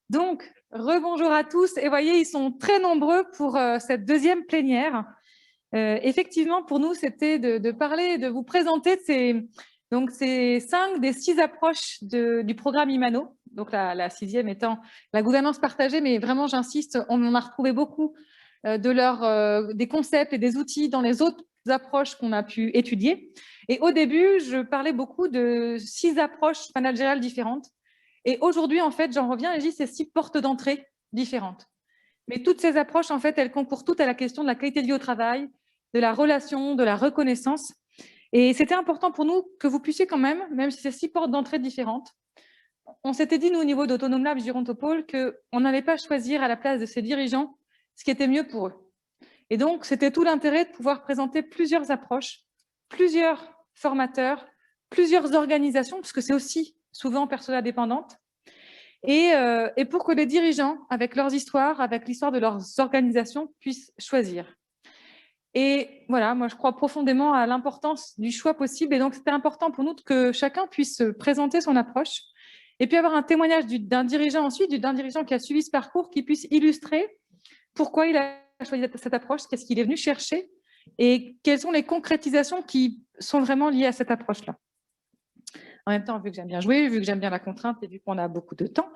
Donc, rebonjour à tous. Et voyez, ils sont très nombreux pour cette deuxième plénière. Effectivement, pour nous, c'était de parler, de vous présenter ces 5 des 6 approches du programme Imano. Donc, la sixième étant la gouvernance partagée, mais vraiment, j'insiste, on en a retrouvé beaucoup des concepts et des outils dans les autres approches qu'on a pu étudier. Et au début, je parlais beaucoup de 6 approches managériales différentes. Et aujourd'hui, en fait, j'en reviens et je dis c'est 6 portes d'entrée différentes. Mais toutes ces approches, en fait, elles concourent toutes à la question de la qualité de vie au travail, de la relation, de la reconnaissance. Et c'était important pour nous que vous puissiez quand même si c'est 6 portes d'entrée différentes, on s'était dit, nous, au niveau d'Autonome Lab Girontopole, qu'on n'allait pas choisir à la place de ces dirigeants ce qui était mieux pour eux. Et donc, c'était tout l'intérêt de pouvoir présenter plusieurs approches, plusieurs formateurs, plusieurs organisations, parce que c'est aussi souvent persona dépendante, et pour que les dirigeants, avec leurs histoires, avec l'histoire de leurs organisations, puissent choisir. Et voilà, moi, je crois profondément à l'importance du choix possible, et donc c'était important pour nous que chacun puisse présenter son approche, et puis avoir un témoignage d'un dirigeant ensuite, d'un dirigeant qui a suivi ce parcours, qui puisse illustrer pourquoi il a choisi cette approche, qu'est-ce qu'il est venu chercher, et quelles sont les concrétisations qui sont vraiment liées à cette approche-là. En même temps, vu que j'aime bien jouer, vu que j'aime bien la contrainte et vu qu'on a beaucoup de temps,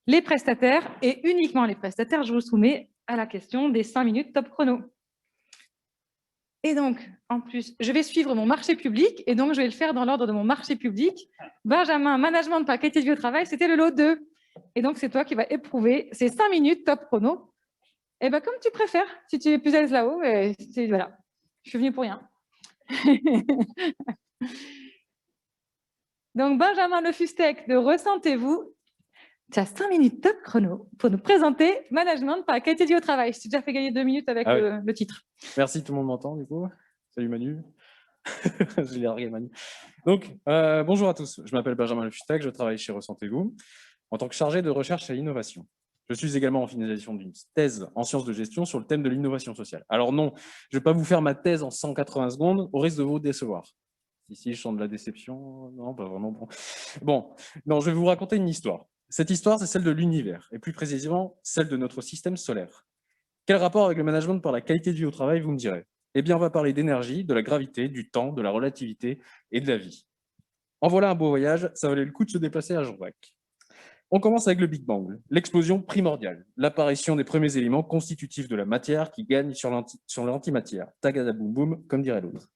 les prestataires, et uniquement les prestataires, je vous soumets à la question des 5 minutes top chrono. Et donc, en plus, je vais suivre mon marché public, et donc je vais le faire dans l'ordre de mon marché public. Benjamin, management par qualité de vie au travail, c'était le lot 2. Et donc, c'est toi qui vas éprouver ces 5 minutes top chrono. Et bien, comme tu préfères, si tu es plus à l'aise là-haut, voilà, je suis venue pour rien. Donc, Benjamin Le Fustec de Ressentez-vous, tu as 5 minutes top chrono pour nous présenter management par la qualité de vie au travail. Je t'ai déjà fait gagner 2 minutes avec le titre. Merci, tout le monde m'entend du coup. Salut Manu. Je l'ai largué Manu. Donc, bonjour à tous. Je m'appelle Benjamin Le Fustec, je travaille chez Ressentez-vous en tant que chargé de recherche et innovation. Je suis également en finalisation d'une thèse en sciences de gestion sur le thème de l'innovation sociale. Alors non, je ne vais pas vous faire ma thèse en 180 secondes au risque de vous décevoir. Ici, je sens de la déception. Non, pas vraiment. Bon, non, je vais vous raconter une histoire. Cette histoire, c'est celle de l'univers, et plus précisément, celle de notre système solaire. Quel rapport avec le management par la qualité de vie au travail, vous me direz? Eh bien, on va parler d'énergie, de la gravité, du temps, de la relativité et de la vie. En voilà un beau voyage, ça valait le coup de se déplacer à Jean-Jacques. On commence avec le Big Bang, l'explosion primordiale, l'apparition des premiers éléments constitutifs de la matière qui gagnent sur l'antimatière. Tagadaboum boum, comme dirait l'autre.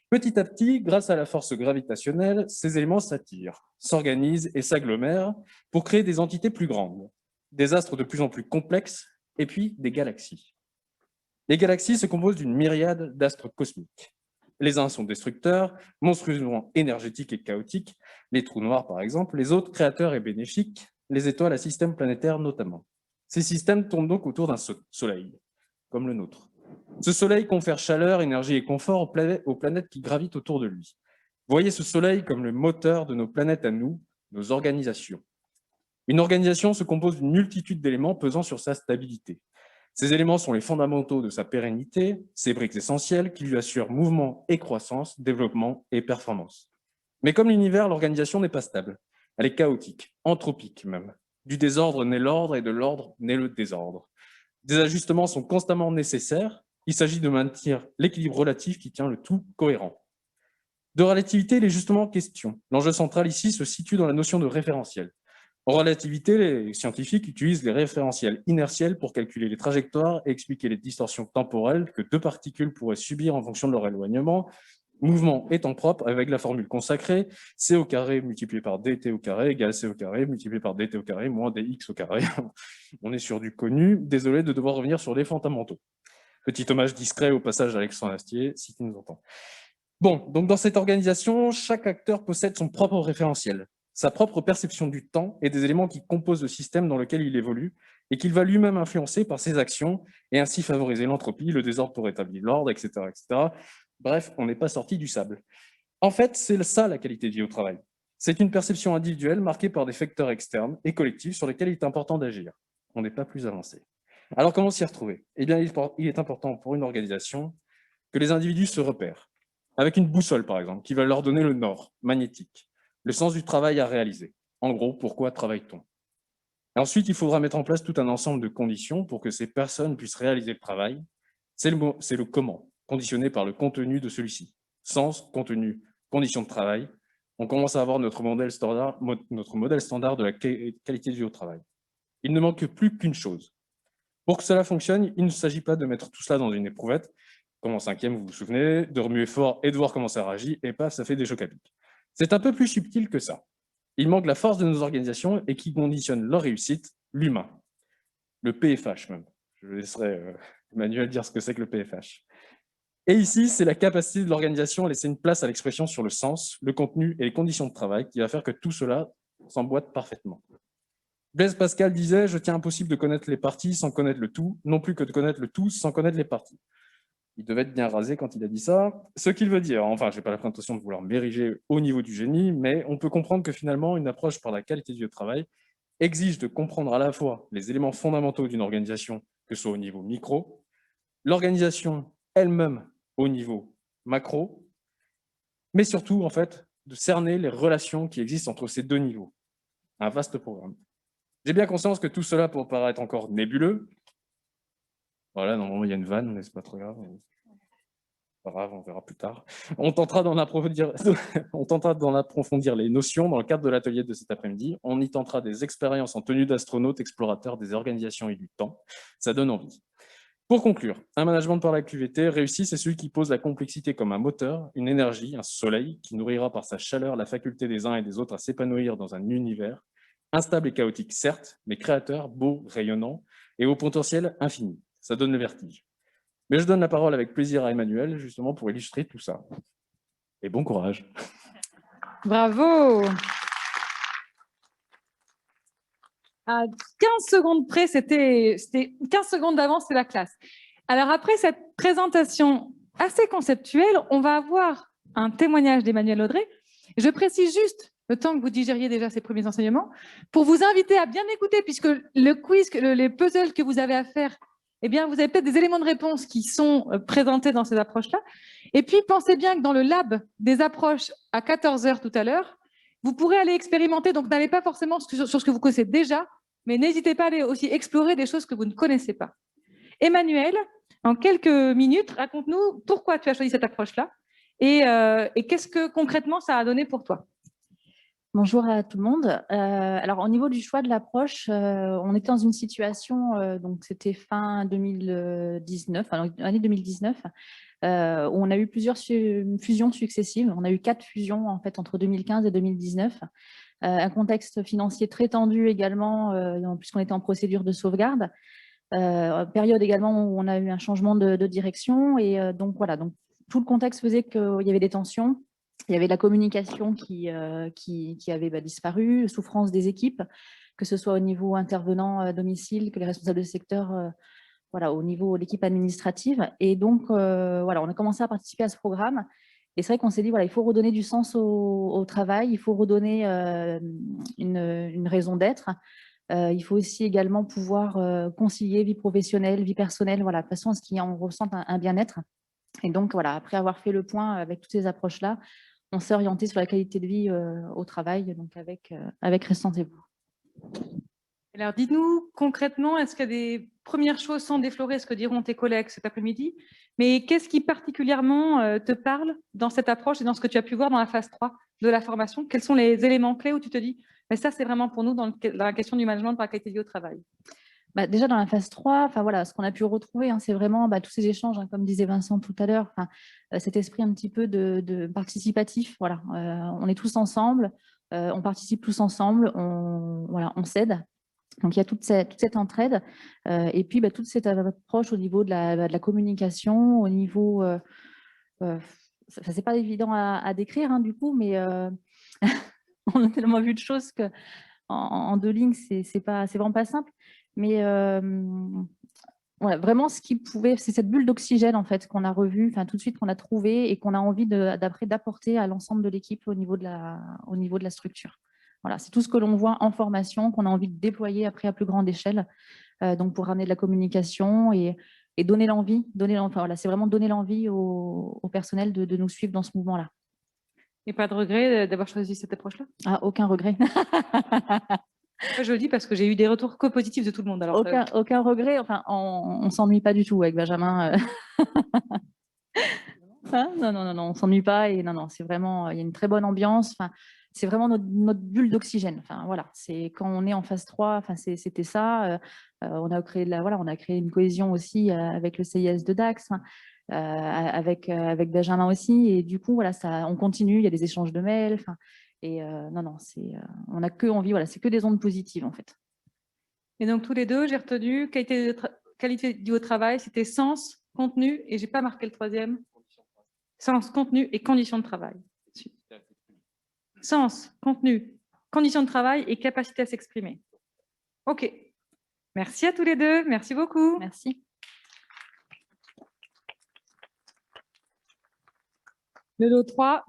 Petit à petit, grâce à la force gravitationnelle, ces éléments s'attirent, s'organisent et s'agglomèrent pour créer des entités plus grandes, des astres de plus en plus complexes, et puis des galaxies. Les galaxies se composent d'une myriade d'astres cosmiques. Les uns sont destructeurs, monstrueusement énergétiques et chaotiques, les trous noirs par exemple, les autres créateurs et bénéfiques, les étoiles à système planétaire notamment. Ces systèmes tournent donc autour d'un soleil, comme le nôtre. Ce soleil confère chaleur, énergie et confort aux planètes qui gravitent autour de lui. Voyez ce soleil comme le moteur de nos planètes à nous, nos organisations. Une organisation se compose d'une multitude d'éléments pesant sur sa stabilité. Ces éléments sont les fondamentaux de sa pérennité, ces briques essentielles qui lui assurent mouvement et croissance, développement et performance. Mais comme l'univers, l'organisation n'est pas stable. Elle est chaotique, anthropique même. Du désordre naît l'ordre et de l'ordre naît le désordre. Des ajustements sont constamment nécessaires. Il s'agit de maintenir l'équilibre relatif qui tient le tout cohérent. De relativité, il est justement question. L'enjeu central ici se situe dans la notion de référentiel. En relativité, les scientifiques utilisent les référentiels inertiels pour calculer les trajectoires et expliquer les distorsions temporelles que deux particules pourraient subir en fonction de leur éloignement, mouvement étant propre avec la formule consacrée c au carré multiplié par dt au carré égale c au carré multiplié par dt au carré moins dx au carré. On est sur du connu, désolé de devoir revenir sur les fondamentaux. Petit hommage discret au passage d'Alexandre Astier, si tu nous entends. Bon, donc dans cette organisation, chaque acteur possède son propre référentiel, sa propre perception du temps et des éléments qui composent le système dans lequel il évolue et qu'il va lui-même influencer par ses actions et ainsi favoriser l'entropie, le désordre pour établir l'ordre, etc., etc. Bref, on n'est pas sorti du sable. En fait, c'est ça la qualité de vie au travail. C'est une perception individuelle marquée par des facteurs externes et collectifs sur lesquels il est important d'agir. On n'est pas plus avancé. Alors comment s'y retrouver? Eh bien, il est important pour une organisation que les individus se repèrent, avec une boussole par exemple, qui va leur donner le nord, magnétique, le sens du travail à réaliser. En gros, pourquoi travaille-t-on? Et ensuite, il faudra mettre en place tout un ensemble de conditions pour que ces personnes puissent réaliser le travail. C'est le comment, conditionné par le contenu de celui-ci. Sens, contenu, conditions de travail. On commence à avoir notre modèle standard de la qualité de vie au travail. Il ne manque plus qu'une chose. Pour que cela fonctionne, il ne s'agit pas de mettre tout cela dans une éprouvette, comme en 5e, vous vous souvenez, de remuer fort et de voir comment ça réagit, et paf, ça fait des chocs à pic. C'est un peu plus subtil que ça. Il manque la force de nos organisations et qui conditionne leur réussite, l'humain. Le PFH même. Je laisserai Emmanuel dire ce que c'est que le PFH. Et ici, c'est la capacité de l'organisation à laisser une place à l'expression sur le sens, le contenu et les conditions de travail qui va faire que tout cela s'emboîte parfaitement. Blaise Pascal disait « Je tiens impossible de connaître les parties sans connaître le tout, non plus que de connaître le tout sans connaître les parties. » Il devait être bien rasé quand il a dit ça. Ce qu'il veut dire, enfin, je n'ai pas la prétention de vouloir m'ériger au niveau du génie, mais on peut comprendre que finalement, une approche par la qualité du travail exige de comprendre à la fois les éléments fondamentaux d'une organisation, que ce soit au niveau micro, l'organisation elle-même au niveau macro, mais surtout, en fait, de cerner les relations qui existent entre ces deux niveaux. Un vaste programme. J'ai bien conscience que tout cela peut paraître encore nébuleux. Voilà, normalement, il y a une vanne, mais c'est pas trop grave. Pas grave, on verra plus tard. On tentera d'en approfondir les notions dans le cadre de l'atelier de cet après-midi. On y tentera des expériences en tenue d'astronaute, explorateur des organisations et du temps. Ça donne envie. Pour conclure, un management par la QVT réussi, c'est celui qui pose la complexité comme un moteur, une énergie, un soleil, qui nourrira par sa chaleur la faculté des uns et des autres à s'épanouir dans un univers instable et chaotique, certes, mais créateur, beau, rayonnant et au potentiel infini. Ça donne le vertige. Mais je donne la parole avec plaisir à Emmanuel, justement, pour illustrer tout ça. Et bon courage. Bravo! À 15 secondes près, c'était 15 secondes d'avance, c'est la classe. Alors après cette présentation assez conceptuelle, on va avoir un témoignage d'Emmanuel Audrey. Je précise juste, le temps que vous digériez déjà ces premiers enseignements, pour vous inviter à bien écouter, puisque le quiz, les puzzles que vous avez à faire, eh bien, vous avez peut-être des éléments de réponse qui sont présentés dans ces approches-là. Et puis, pensez bien que dans le lab des approches à 14 h tout à l'heure, vous pourrez aller expérimenter, donc n'allez pas forcément sur ce que vous connaissez déjà, mais n'hésitez pas à aller aussi explorer des choses que vous ne connaissez pas. Emmanuel, en quelques minutes, raconte-nous pourquoi tu as choisi cette approche-là et qu'est-ce que concrètement ça a donné pour toi. Bonjour à tout le monde. Alors, au niveau du choix de l'approche, on était dans une situation, donc c'était fin 2019, enfin, année 2019, où on a eu plusieurs fusions successives. On a eu 4 fusions en fait entre 2015 et 2019. Un contexte financier très tendu également, puisqu'on était en procédure de sauvegarde. Période également où on a eu un changement de direction. Et donc voilà, donc, tout le contexte faisait qu'il y avait des tensions. Il y avait la communication qui avait disparu, souffrance des équipes, que ce soit au niveau intervenant à domicile, que les responsables de secteur, voilà, au niveau de l'équipe administrative. Et donc, voilà, on a commencé à participer à ce programme. Et c'est vrai qu'on s'est dit, voilà, il faut redonner du sens au travail, il faut redonner une raison d'être. Il faut aussi également pouvoir concilier vie professionnelle, vie personnelle, voilà, de façon à ce qu'on ressente un bien-être. Et donc, voilà, après avoir fait le point avec toutes ces approches-là, on s'est orienté sur la qualité de vie au travail, donc avec Restantez-vous. Alors, dites-nous concrètement, est-ce qu'il y a des premières choses sans déflorer ce que diront tes collègues cet après-midi, mais qu'est-ce qui particulièrement te parle dans cette approche et dans ce que tu as pu voir dans la phase 3 de la formation? Quels sont les éléments clés où tu te dis, mais ça, c'est vraiment pour nous dans la question du management par la qualité de vie au travail? Déjà, dans la phase 3, voilà, ce qu'on a pu retrouver, c'est vraiment tous ces échanges, comme disait Vincent tout à l'heure, cet esprit un petit peu de participatif. Voilà, on est tous ensemble, on participe tous ensemble, on s'aide. Donc, il y a toute cette entraide. Et puis, toute cette approche au niveau de la communication, au niveau… c'est pas évident à décrire, du coup, mais on a tellement vu de choses qu'en 2 lignes, c'est vraiment pas simple. Mais ouais, vraiment, ce qui pouvait, c'est cette bulle d'oxygène en fait qu'on a revue, tout de suite qu'on a trouvé et qu'on a envie d'apporter à l'ensemble de l'équipe au niveau de la structure. Voilà, c'est tout ce que l'on voit en formation, qu'on a envie de déployer après à plus grande échelle, donc pour ramener de la communication et donner l'envie. Voilà, c'est vraiment donner l'envie au personnel de nous suivre dans ce mouvement-là. Et pas de regret d'avoir choisi cette approche-là? Ah, aucun regret. Je le dis parce que j'ai eu des retours que positifs de tout le monde. Alors, Aucun regret, enfin, on s'ennuie pas du tout avec Benjamin. Hein, non, on s'ennuie pas et non, c'est vraiment, il y a une très bonne ambiance. Enfin, c'est vraiment notre bulle d'oxygène. Enfin, voilà, c'est quand on est en phase 3, enfin, c'était ça. On a créé on a créé une cohésion aussi avec le CIS de Dax, hein, avec Benjamin aussi. Et du coup, voilà, on continue. Il y a des échanges de mails. Enfin, et non, on n'a que envie. Voilà, c'est que des ondes positives en fait. Et donc, tous les deux, j'ai retenu qualité du travail, c'était sens, contenu, et j'ai pas marqué le troisième. Sens, contenu et conditions de travail. Sens, contenu, conditions de travail et capacité à s'exprimer. OK. Merci à tous les deux. Merci beaucoup. Merci. Le lot 3,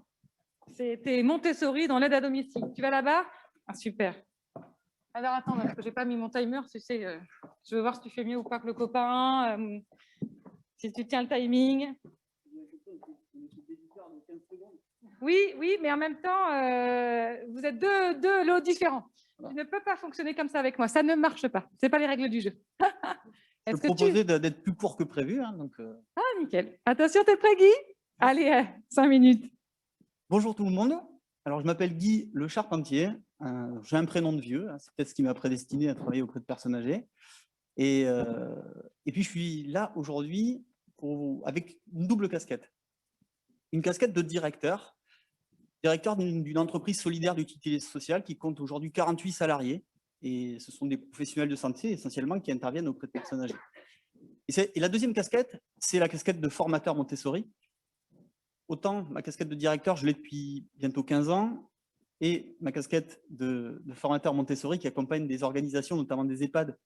c'était Montessori dans l'aide à domicile. Tu vas là-bas? Ah, super. Alors, attends, parce que je n'ai pas mis mon timer. Tu sais, je veux voir si tu fais mieux ou pas que le copain, si tu tiens le timing. Oui, mais en même temps, vous êtes deux lots différents. Tu ne peux pas fonctionner comme ça avec moi. Ça ne marche pas. Ce n'est pas les règles du jeu. Je proposais d'être plus court que prévu. Hein, donc, Ah, nickel. Attention, t'es prêt, Guy? Allez, 5 minutes. Bonjour tout le monde. Alors, je m'appelle Guy Le Charpentier. J'ai un prénom de vieux. Hein, c'est peut-être ce qui m'a prédestiné à travailler auprès de personnes âgées. Et puis, je suis là aujourd'hui avec une double casquette. Une casquette de directeur d'une entreprise solidaire d'utilité sociale qui compte aujourd'hui 48 salariés. Et ce sont des professionnels de santé essentiellement qui interviennent auprès de personnes âgées. Et la deuxième casquette, c'est la casquette de formateur Montessori. Autant ma casquette de directeur, je l'ai depuis bientôt 15 ans, et ma casquette de formateur Montessori qui accompagne des organisations, notamment des EHPAD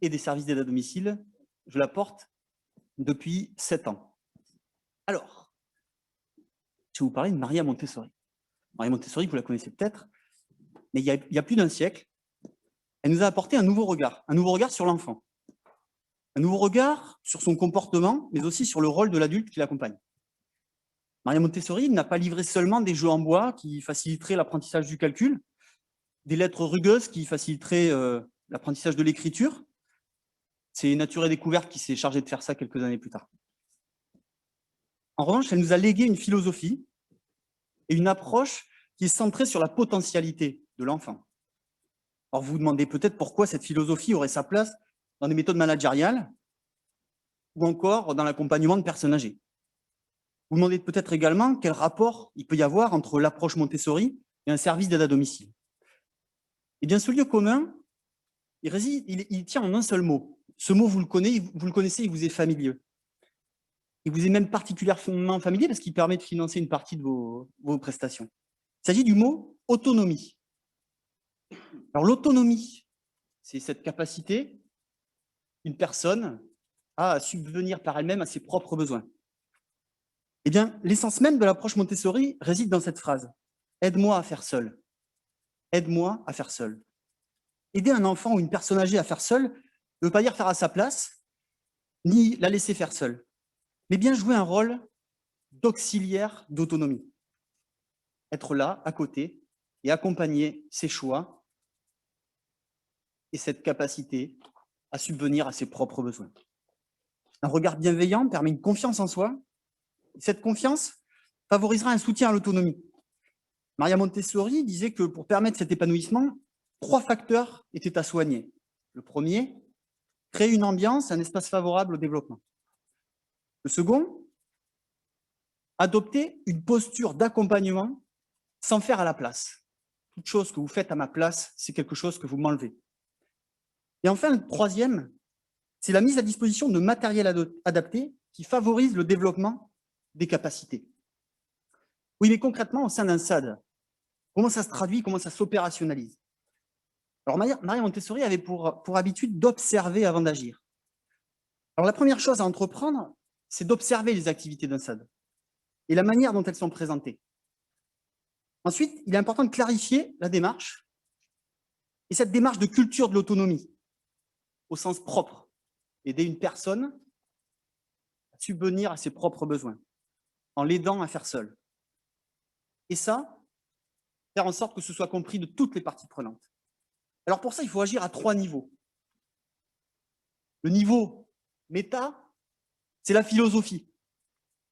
et des services d'aide à domicile, je la porte depuis 7 ans. Alors, je vais vous parler de Maria Montessori. Maria Montessori, vous la connaissez peut-être, mais il y a plus d'un siècle, elle nous a apporté un nouveau regard sur l'enfant, un nouveau regard sur son comportement, mais aussi sur le rôle de l'adulte qui l'accompagne. Maria Montessori n'a pas livré seulement des jeux en bois qui faciliteraient l'apprentissage du calcul, des lettres rugueuses qui faciliteraient l'apprentissage de l'écriture. C'est Nature et Découverte qui s'est chargé de faire ça quelques années plus tard. En revanche, elle nous a légué une philosophie et une approche qui est centrée sur la potentialité de l'enfant. Alors vous vous demandez peut-être pourquoi cette philosophie aurait sa place dans des méthodes managériales ou encore dans l'accompagnement de personnes âgées. Vous vous demandez peut-être également quel rapport il peut y avoir entre l'approche Montessori et un service d'aide à domicile. Eh bien, ce lieu commun, il tient en un seul mot. Ce mot, vous le connaissez, il vous est familier. Il vous est même particulièrement familier parce qu'il permet de financer une partie de vos prestations. Il s'agit du mot autonomie. Alors, l'autonomie, c'est cette capacité d'une personne à subvenir par elle-même à ses propres besoins. Eh bien, l'essence même de l'approche Montessori réside dans cette phrase. Aide-moi à faire seul. Aide-moi à faire seul. Aider un enfant ou une personne âgée à faire seul ne veut pas dire faire à sa place, ni la laisser faire seule, mais bien jouer un rôle d'auxiliaire d'autonomie. Être là, à côté, et accompagner ses choix et cette capacité à subvenir à ses propres besoins. Un regard bienveillant permet une confiance en soi. Cette confiance favorisera un soutien à l'autonomie. Maria Montessori disait que pour permettre cet épanouissement, 3 facteurs étaient à soigner. Le premier, créer une ambiance, un espace favorable au développement. Le second, adopter une posture d'accompagnement sans faire à la place. Toute chose que vous faites à ma place, c'est quelque chose que vous m'enlevez. Et enfin, le troisième, c'est la mise à disposition de matériel adapté qui favorise le développement des capacités. Oui, mais concrètement, au sein d'un SAD, comment ça se traduit, comment ça s'opérationnalise? Alors, Maria Montessori avait pour habitude d'observer avant d'agir. Alors, la première chose à entreprendre, c'est d'observer les activités d'un SAD et la manière dont elles sont présentées. Ensuite, il est important de clarifier la démarche et cette démarche de culture de l'autonomie au sens propre, aider une personne à subvenir à ses propres besoins en l'aidant à faire seul. Et ça, faire en sorte que ce soit compris de toutes les parties prenantes. Alors pour ça, il faut agir à 3 niveaux. Le niveau méta, c'est la philosophie.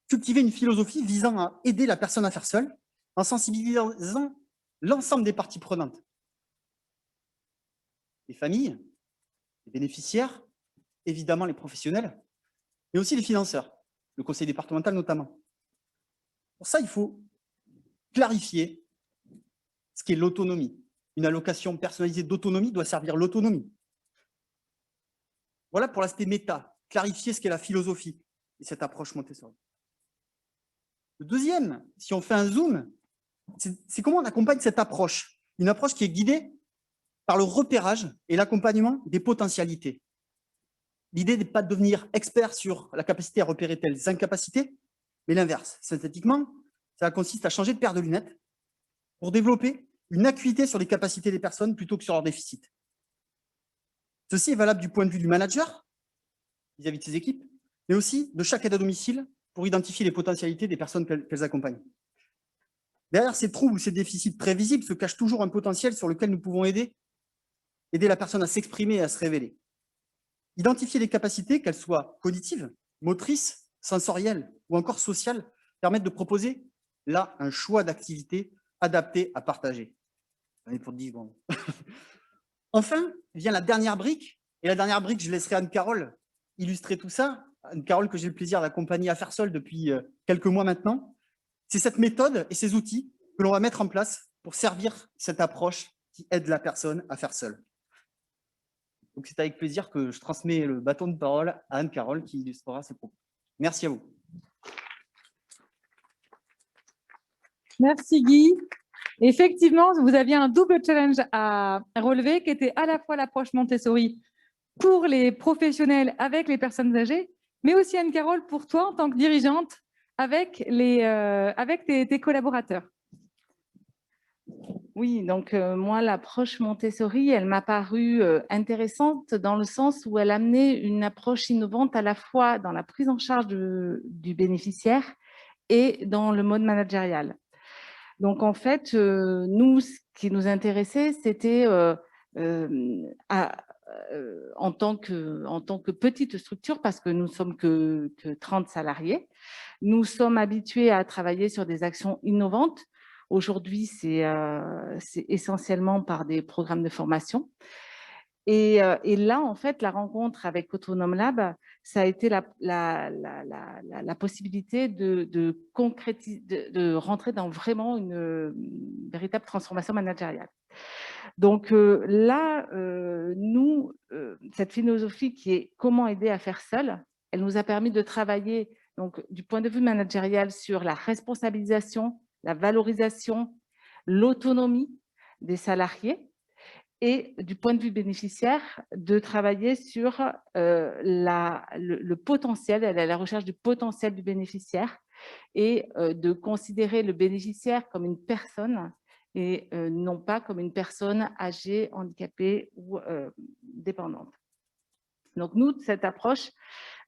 Cultiver une philosophie visant à aider la personne à faire seule, en sensibilisant l'ensemble des parties prenantes. Les familles, les bénéficiaires, évidemment les professionnels, mais aussi les financeurs, le conseil départemental notamment. Pour ça, il faut clarifier ce qu'est l'autonomie. Une allocation personnalisée d'autonomie doit servir l'autonomie. Voilà pour l'aspect méta, clarifier ce qu'est la philosophie et cette approche Montessori. Le deuxième, si on fait un zoom, c'est comment on accompagne cette approche. Une approche qui est guidée par le repérage et l'accompagnement des potentialités. L'idée n'est pas de devenir expert sur la capacité à repérer telles incapacités, mais l'inverse. Synthétiquement, ça consiste à changer de paire de lunettes pour développer une acuité sur les capacités des personnes plutôt que sur leurs déficits. Ceci est valable du point de vue du manager, vis-à-vis de ses équipes, mais aussi de chaque aide à domicile pour identifier les potentialités des personnes qu'elles accompagnent. Derrière ces troubles, ces déficits prévisibles, se cache toujours un potentiel sur lequel nous pouvons aider la personne à s'exprimer et à se révéler. Identifier les capacités, qu'elles soient cognitives, motrices, sensorielles ou encore sociales, permettent de proposer là un choix d'activités adaptées à partager. J'en ai pour 10 secondes. Enfin, vient la dernière brique, et la dernière brique, je laisserai Anne-Carole illustrer tout ça. Anne-Carole, que j'ai le plaisir d'accompagner à faire seul depuis quelques mois maintenant. C'est cette méthode et ces outils que l'on va mettre en place pour servir cette approche qui aide la personne à faire seule. Donc c'est avec plaisir que je transmets le bâton de parole à Anne-Carole qui illustrera ses propos. Merci à vous. Merci Guy. Effectivement, vous aviez un double challenge à relever qui était à la fois l'approche Montessori pour les professionnels avec les personnes âgées, mais aussi Anne-Carole pour toi en tant que dirigeante avec tes collaborateurs. Oui, donc moi, l'approche Montessori, elle m'a paru intéressante dans le sens où elle amenait une approche innovante à la fois dans la prise en charge du bénéficiaire et dans le mode managérial. Donc, en fait, nous, ce qui nous intéressait, c'était en tant que petite structure, parce que nous ne sommes que 30 salariés, nous sommes habitués à travailler sur des actions innovantes. Aujourd'hui, c'est essentiellement par des programmes de formation. Et là, en fait, la rencontre avec Autonome Lab, ça a été la possibilité de rentrer dans vraiment une véritable transformation managériale. Donc là, nous, cette philosophie qui est comment aider à faire seul, elle nous a permis de travailler donc, du point de vue managérial sur la responsabilisation, la valorisation, l'autonomie des salariés, et du point de vue bénéficiaire, de travailler sur le potentiel, la recherche du potentiel du bénéficiaire, et de considérer le bénéficiaire comme une personne et non pas comme une personne âgée, handicapée ou dépendante. Donc nous, cette approche,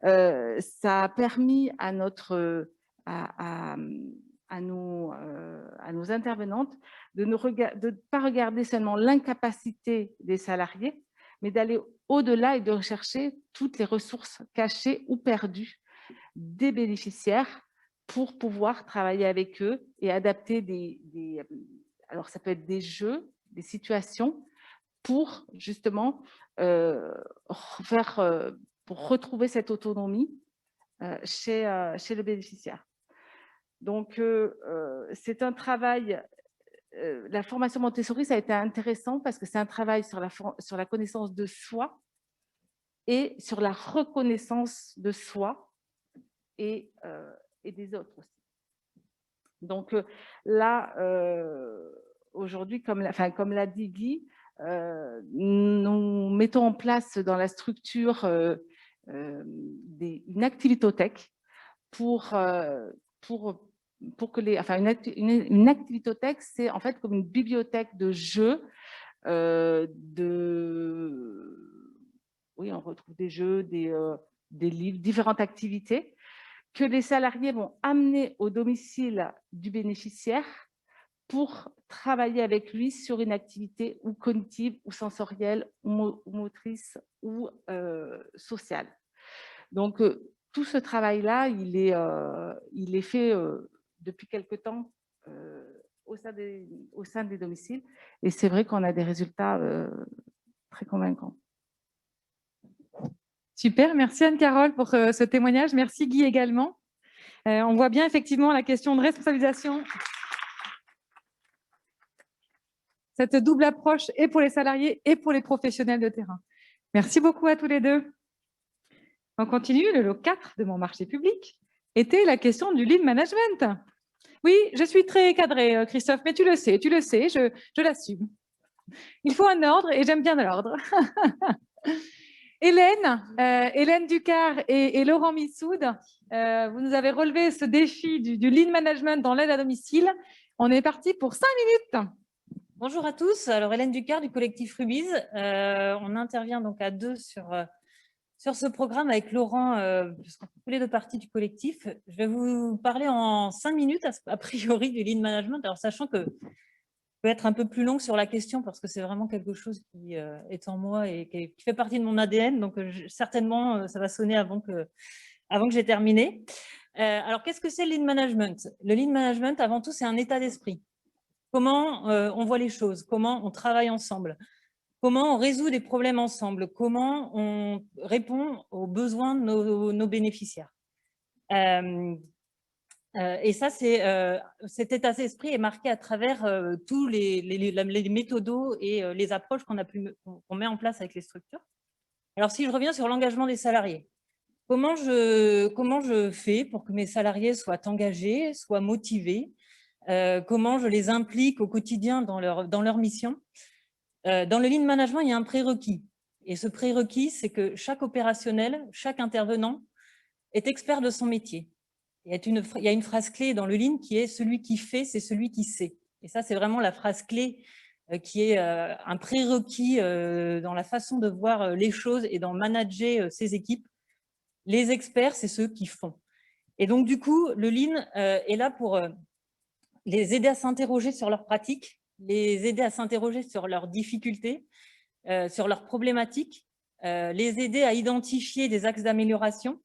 ça a permis à nos intervenantes de ne pas regarder seulement l'incapacité des salariés, mais d'aller au-delà et de rechercher toutes les ressources cachées ou perdues des bénéficiaires pour pouvoir travailler avec eux et adapter alors ça peut être des jeux, des situations pour justement pour retrouver cette autonomie chez le bénéficiaire. Donc, c'est un travail, la formation Montessori, ça a été intéressant parce que c'est un travail sur la connaissance de soi et sur la reconnaissance de soi et des autres aussi. Donc là, aujourd'hui, comme l'a dit Guy, nous mettons en place dans la structure une activitothèque pour que une activitothèque, c'est en fait comme une bibliothèque de jeux, oui, on retrouve des jeux, des livres, différentes activités que les salariés vont amener au domicile du bénéficiaire pour travailler avec lui sur une activité ou cognitive, ou sensorielle, ou motrice, ou sociale. Donc, tout ce travail-là, il est fait depuis quelque temps au sein des domiciles. Et c'est vrai qu'on a des résultats très convaincants. Super, merci Anne-Carole pour ce témoignage. Merci Guy également. On voit bien effectivement la question de responsabilisation. Cette double approche et pour les salariés et pour les professionnels de terrain. Merci beaucoup à tous les deux. On continue, le lot 4 de mon marché public était la question du lean management. Oui, je suis très cadrée, Christophe, mais tu le sais, je l'assume. Il faut un ordre et j'aime bien l'ordre. Hélène Ducard et Laurent Missoud, vous nous avez relevé ce défi du lean management dans l'aide à domicile. On est parti pour 5 minutes. Bonjour à tous. Alors, Hélène Ducard du collectif Rubiz. On intervient donc à deux sur ce programme avec Laurent, puisqu'on fait tous les deux parties du collectif. Je vais vous parler en 5 minutes, a priori, du lean management. Alors, sachant que je peux être un peu plus longue sur la question parce que c'est vraiment quelque chose qui est en moi et qui fait partie de mon ADN. Donc, certainement, ça va sonner avant que j'ai terminé. Alors, qu'est-ce que c'est le lean management? Le lean management, avant tout, c'est un état d'esprit. Comment on voit les choses, comment on travaille ensemble, comment on résout des problèmes ensemble, comment on répond aux besoins de nos bénéficiaires. Et ça, cet état d'esprit est marqué à travers tous les méthodos et les approches qu'on met en place avec les structures. Alors, si je reviens sur l'engagement des salariés, comment je fais pour que mes salariés soient engagés, soient motivés, comment je les implique au quotidien dans leur mission. Dans le lean management, il y a un prérequis. Et ce prérequis, c'est que chaque opérationnel, chaque intervenant est expert de son métier. Il y a une phrase clé dans le lean qui est « celui qui fait, c'est celui qui sait ». Et ça, c'est vraiment la phrase clé qui est un prérequis dans la façon de voir les choses et d'en manager ses équipes. Les experts, c'est ceux qui font. Et donc, du coup, le lean est là pour les aider à s'interroger sur leurs pratiques, les aider à s'interroger sur leurs difficultés, sur leurs problématiques, les aider à identifier des axes d'amélioration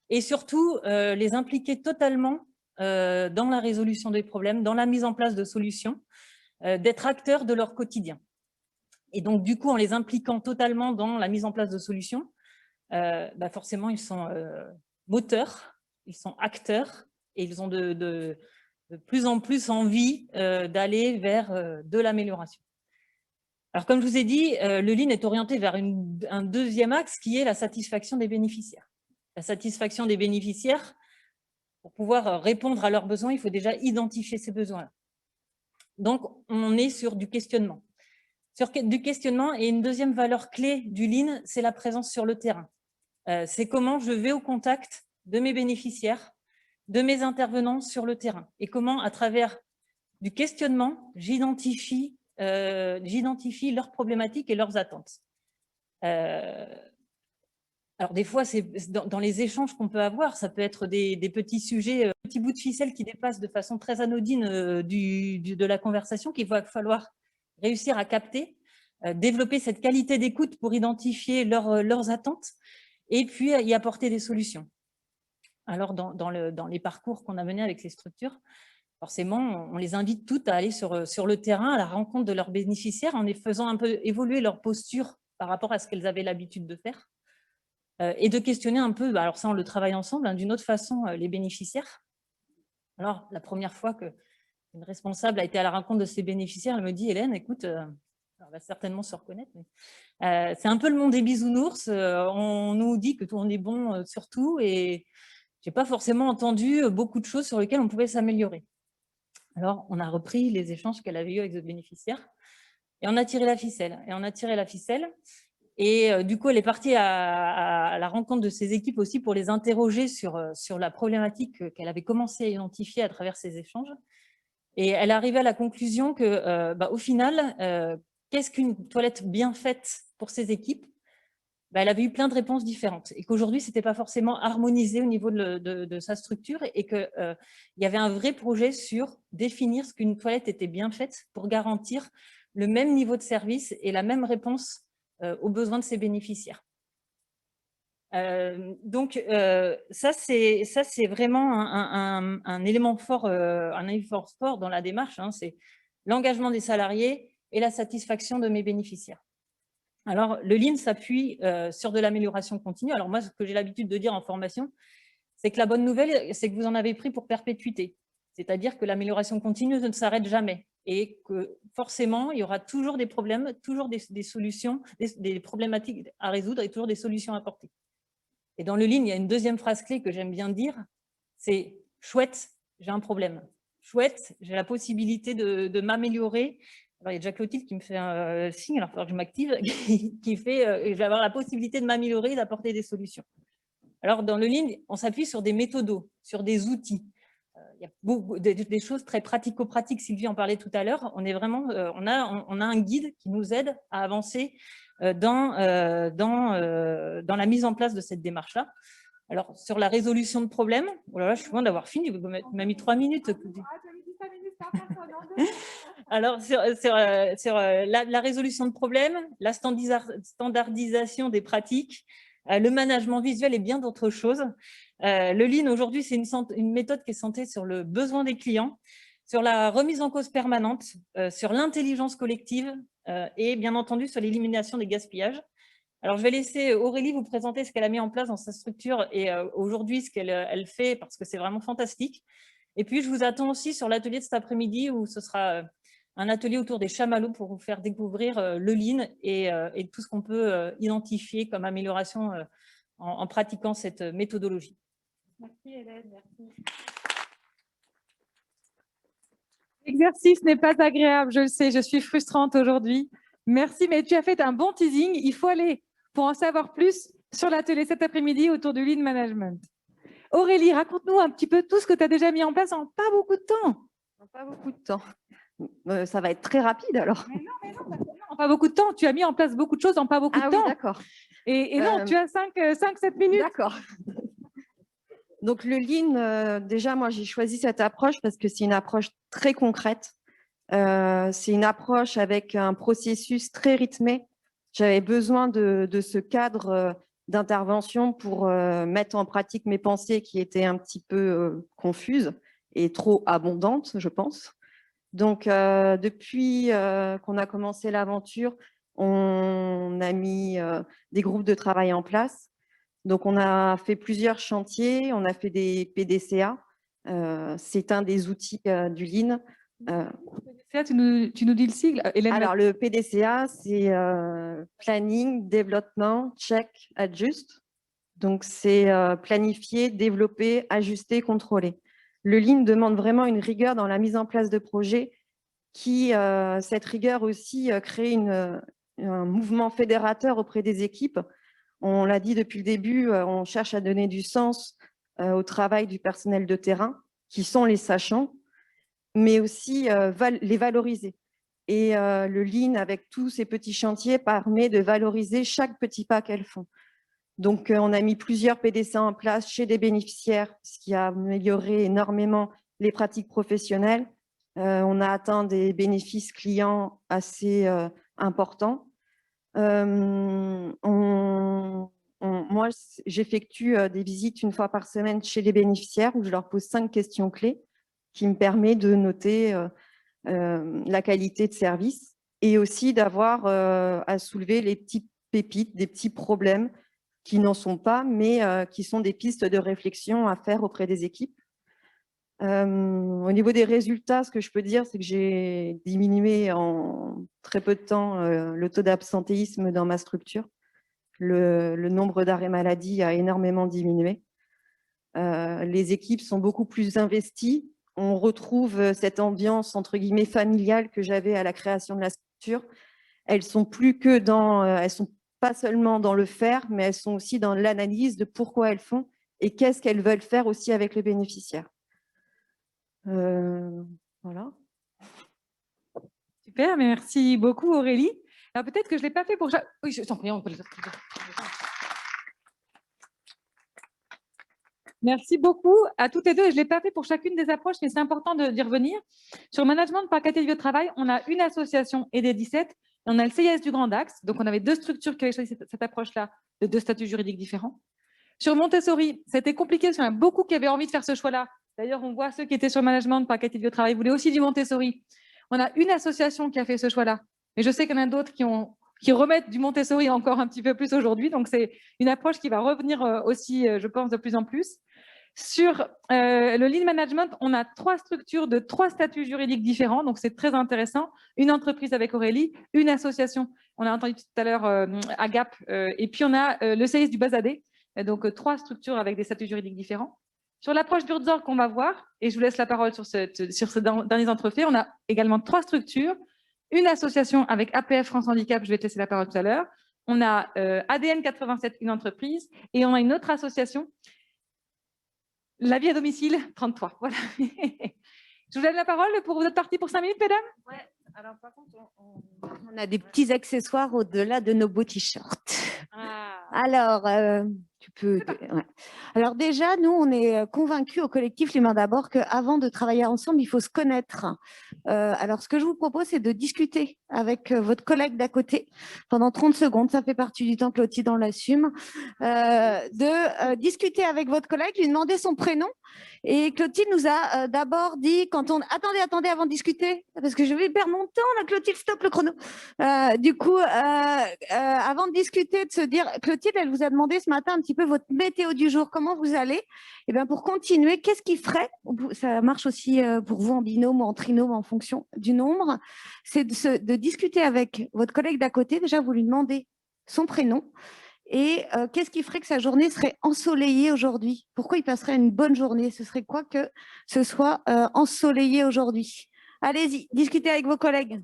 et surtout les impliquer totalement dans la résolution des problèmes, dans la mise en place de solutions, d'être acteurs de leur quotidien. Et donc, du coup, en les impliquant totalement dans la mise en place de solutions, forcément, ils sont moteurs, ils sont acteurs et ils ont de plus en plus envie d'aller vers de l'amélioration. Alors, comme je vous ai dit, le lean est orienté vers un deuxième axe qui est la satisfaction des bénéficiaires. La satisfaction des bénéficiaires, pour pouvoir répondre à leurs besoins, il faut déjà identifier ces besoins-là. Donc, on est sur du questionnement. Sur du questionnement, et une deuxième valeur clé du lean, c'est la présence sur le terrain. C'est comment je vais au contact de mes bénéficiaires, de mes intervenants sur le terrain et comment, à travers du questionnement, j'identifie leurs problématiques et leurs attentes. Alors, des fois, c'est dans les échanges qu'on peut avoir, ça peut être des petits sujets, petits bouts de ficelle qui dépassent de façon très anodine de la conversation qu'il va falloir réussir à capter, développer cette qualité d'écoute pour identifier leurs attentes et puis y apporter des solutions. Alors, dans les parcours qu'on a menés avec les structures, forcément, on les invite toutes à aller sur le terrain, à la rencontre de leurs bénéficiaires, en les faisant un peu évoluer leur posture par rapport à ce qu'elles avaient l'habitude de faire, et de questionner un peu, alors ça, on le travaille ensemble, d'une autre façon, les bénéficiaires. Alors, la première fois qu'une responsable a été à la rencontre de ses bénéficiaires, elle me dit « Hélène, écoute, on va certainement se reconnaître, mais c'est un peu le monde des bisounours, on nous dit que tout on est bon sur tout, et je n'ai pas forcément entendu beaucoup de choses sur lesquelles on pouvait s'améliorer. » Alors, on a repris les échanges qu'elle avait eus avec les bénéficiaires et on a tiré la ficelle. Et du coup, elle est partie à la rencontre de ses équipes aussi pour les interroger sur la problématique qu'elle avait commencé à identifier à travers ces échanges. Et elle est arrivée à la conclusion que, au final, qu'est-ce qu'une toilette bien faite pour ses équipes? bah, elle avait eu plein de réponses différentes et qu'aujourd'hui, ce n'était pas forcément harmonisé au niveau de sa structure et qu'il y avait un vrai projet sur définir ce qu'une toilette était bien faite pour garantir le même niveau de service et la même réponse aux besoins de ses bénéficiaires. Donc, ça, c'est vraiment un élément fort dans la démarche, hein, c'est l'engagement des salariés et la satisfaction de mes bénéficiaires. Alors, le Lean s'appuie sur de l'amélioration continue. Alors, moi, ce que j'ai l'habitude de dire en formation, c'est que la bonne nouvelle, c'est que vous en avez pris pour perpétuité. C'est-à-dire que l'amélioration continue ne s'arrête jamais et que forcément, il y aura toujours des problèmes, toujours des solutions, des problématiques à résoudre et toujours des solutions à apporter. Et dans le Lean, il y a une deuxième phrase clé que j'aime bien dire, c'est « chouette, j'ai un problème ». Chouette, j'ai la possibilité de m'améliorer. Alors, il y a déjà Clotilde qui me fait un signe, alors il va falloir que je m'active, qui fait je vais avoir la possibilité de m'améliorer et d'apporter des solutions. Alors, dans le Lean, on s'appuie sur des méthodos, sur des outils. Il y a beaucoup, des choses très pratico-pratiques. Sylvie en parlait tout à l'heure. On a un guide qui nous aide à avancer dans la mise en place de cette démarche-là. Alors, sur la résolution de problèmes, oh là là, je suis loin d'avoir fini, vous m'avez mis 3 minutes. Alors, sur la résolution de problèmes, la standardisation des pratiques, le management visuel et bien d'autres choses. Le Lean, aujourd'hui, c'est une méthode qui est centrée sur le besoin des clients, sur la remise en cause permanente, sur l'intelligence collective et bien entendu sur l'élimination des gaspillages. Alors, je vais laisser Aurélie vous présenter ce qu'elle a mis en place dans sa structure et aujourd'hui, ce qu'elle fait, parce que c'est vraiment fantastique. Et puis, je vous attends aussi sur l'atelier de cet après-midi où ce sera un atelier autour des chamallows pour vous faire découvrir le Lean et tout ce qu'on peut identifier comme amélioration en pratiquant cette méthodologie. Merci Hélène, merci. L'exercice n'est pas agréable, je le sais, je suis frustrante aujourd'hui. Merci, mais tu as fait un bon teasing. Il faut aller pour en savoir plus sur l'atelier cet après-midi autour du Lean Management. Aurélie, raconte-nous un petit peu tout ce que tu as déjà mis en place en pas beaucoup de temps. Pas beaucoup de temps. Ça va être très rapide alors. Mais non, en pas beaucoup de temps. Tu as mis en place beaucoup de choses en pas beaucoup de temps. Oui, d'accord. Et non, tu as 5-7 minutes. D'accord. Donc le Lean, déjà, moi, j'ai choisi cette approche parce que c'est une approche très concrète. C'est une approche avec un processus très rythmé. J'avais besoin de ce cadre d'intervention pour mettre en pratique mes pensées qui étaient un petit peu confuses et trop abondantes, je pense. Donc, depuis qu'on a commencé l'aventure, on a mis des groupes de travail en place. Donc, on a fait plusieurs chantiers, on a fait des PDCA. C'est un des outils du Lean. PDCA, tu nous dis le sigle, Hélène? Alors, le PDCA, c'est Planning, Développement, Check, Adjust. Donc, c'est planifier, développer, ajuster, contrôler. Le Lean demande vraiment une rigueur dans la mise en place de projets qui, cette rigueur aussi, crée un mouvement fédérateur auprès des équipes. On l'a dit depuis le début, on cherche à donner du sens au travail du personnel de terrain, qui sont les sachants, mais aussi les valoriser. Et le Lean, avec tous ces petits chantiers, permet de valoriser chaque petit pas qu'elles font. Donc, on a mis plusieurs PDCA en place chez des bénéficiaires, ce qui a amélioré énormément les pratiques professionnelles. On a atteint des bénéfices clients assez importants. Moi, j'effectue des visites une fois par semaine chez les bénéficiaires où je leur pose 5 questions clés qui me permettent de noter la qualité de service et aussi d'avoir à soulever les petites pépites, des petits problèmes qui n'en sont pas, mais qui sont des pistes de réflexion à faire auprès des équipes. Au niveau des résultats, ce que je peux dire, c'est que j'ai diminué en très peu de temps le taux d'absentéisme dans ma structure. Le nombre d'arrêts maladie a énormément diminué. Les équipes sont beaucoup plus investies. On retrouve cette ambiance, entre guillemets, familiale que j'avais à la création de la structure. Elles sont plus que dans... elles sont pas seulement dans le faire, mais elles sont aussi dans l'analyse de pourquoi elles font et qu'est-ce qu'elles veulent faire aussi avec les bénéficiaires. Voilà. Super, merci beaucoup Aurélie. Alors peut-être que je ne l'ai pas fait pour... Oui, je t'en prie, on peut le faire. Merci beaucoup à toutes les deux. Et je ne l'ai pas fait pour chacune des approches, mais c'est important d'y revenir. Sur management par qualité de vie au travail, on a une association et des 17, et on a le CIS du Grand Axe. Donc, on avait 2 structures qui avaient choisi cette approche-là, de 2 statuts juridiques différents. Sur Montessori, c'était compliqué parce qu'il y en a beaucoup qui avaient envie de faire ce choix-là. D'ailleurs, on voit ceux qui étaient sur management par qualité de vie au travail voulaient aussi du Montessori. On a une association qui a fait ce choix-là. Mais je sais qu'il y en a d'autres qui remettent du Montessori encore un petit peu plus aujourd'hui. Donc, c'est une approche qui va revenir aussi, je pense, de plus en plus. Sur le lean management, on a 3 structures de 3 statuts juridiques différents, donc c'est très intéressant. Une entreprise avec Aurélie, une association, on a entendu tout à l'heure AGAP, et puis on a le CIS du Bazadé, donc 3 structures avec des statuts juridiques différents. Sur l'approche Buurtzorg qu'on va voir, et je vous laisse la parole sur ce dernier entrefait, on a également 3 structures, une association avec APF France Handicap, je vais te laisser la parole tout à l'heure, on a ADN 87, une entreprise, et on a une autre association, La vie à domicile, 33. Voilà. Je vous donne la parole. Vous êtes partis pour 5 minutes, mesdames? Ouais. Alors, par contre, on a des petits accessoires au-delà de nos beaux t-shirts. Ah. Alors, tu peux. Ouais. Alors déjà, nous, on est convaincus au collectif L'Humain d'abord qu'avant de travailler ensemble, il faut se connaître. Alors, ce que je vous propose, c'est de discuter avec votre collègue d'à côté pendant 30 secondes. Ça fait partie du temps, Clotilde, on l'assume. De discuter avec votre collègue, lui demander son prénom. Et Clotilde nous a d'abord dit, quand on... Attendez, avant de discuter, parce que je vais perdre mon temps, là, Clotilde, stop le chrono. Du coup, avant de discuter, de se dire, Clotilde, elle vous a demandé ce matin un petit peu votre météo du jour, comment vous allez? Et bien, pour continuer, qu'est-ce qui ferait, ça marche aussi pour vous en binôme ou en trinôme en fonction du nombre, c'est de discuter avec votre collègue d'à côté, déjà vous lui demandez son prénom, et qu'est-ce qui ferait que sa journée serait ensoleillée aujourd'hui? Pourquoi il passerait une bonne journée? Ce serait quoi que ce soit ensoleillé aujourd'hui? Allez-y, discutez avec vos collègues.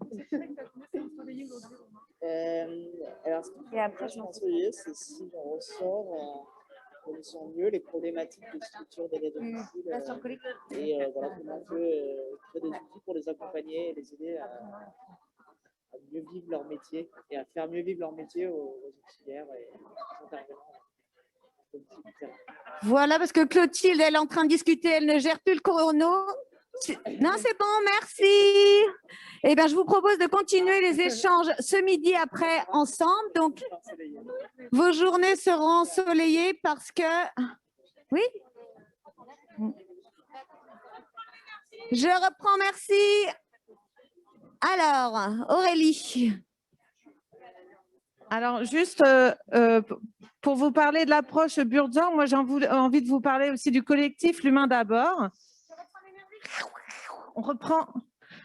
Alors, ce qui est ensoleillé, c'est si on ressort en connaissant mieux les problématiques de structure des aides domicile et voilà, comment on peut créer des outils pour les accompagner et les aider à mieux vivre leur métier et à faire mieux vivre leur métier aux auxiliaires et aux intervenants. Voilà, parce que Clotilde, elle est en train de discuter, elle ne gère plus le chrono. Non, c'est bon, merci. Eh bien, je vous propose de continuer les échanges ce midi après ensemble. Donc, vos journées seront ensoleillées parce que... Oui? Je reprends, merci. Alors, Aurélie. Alors, juste pour vous parler de l'approche Buurtzorg, moi j'ai envie de vous parler aussi du collectif L'Humain d'abord. On reprend,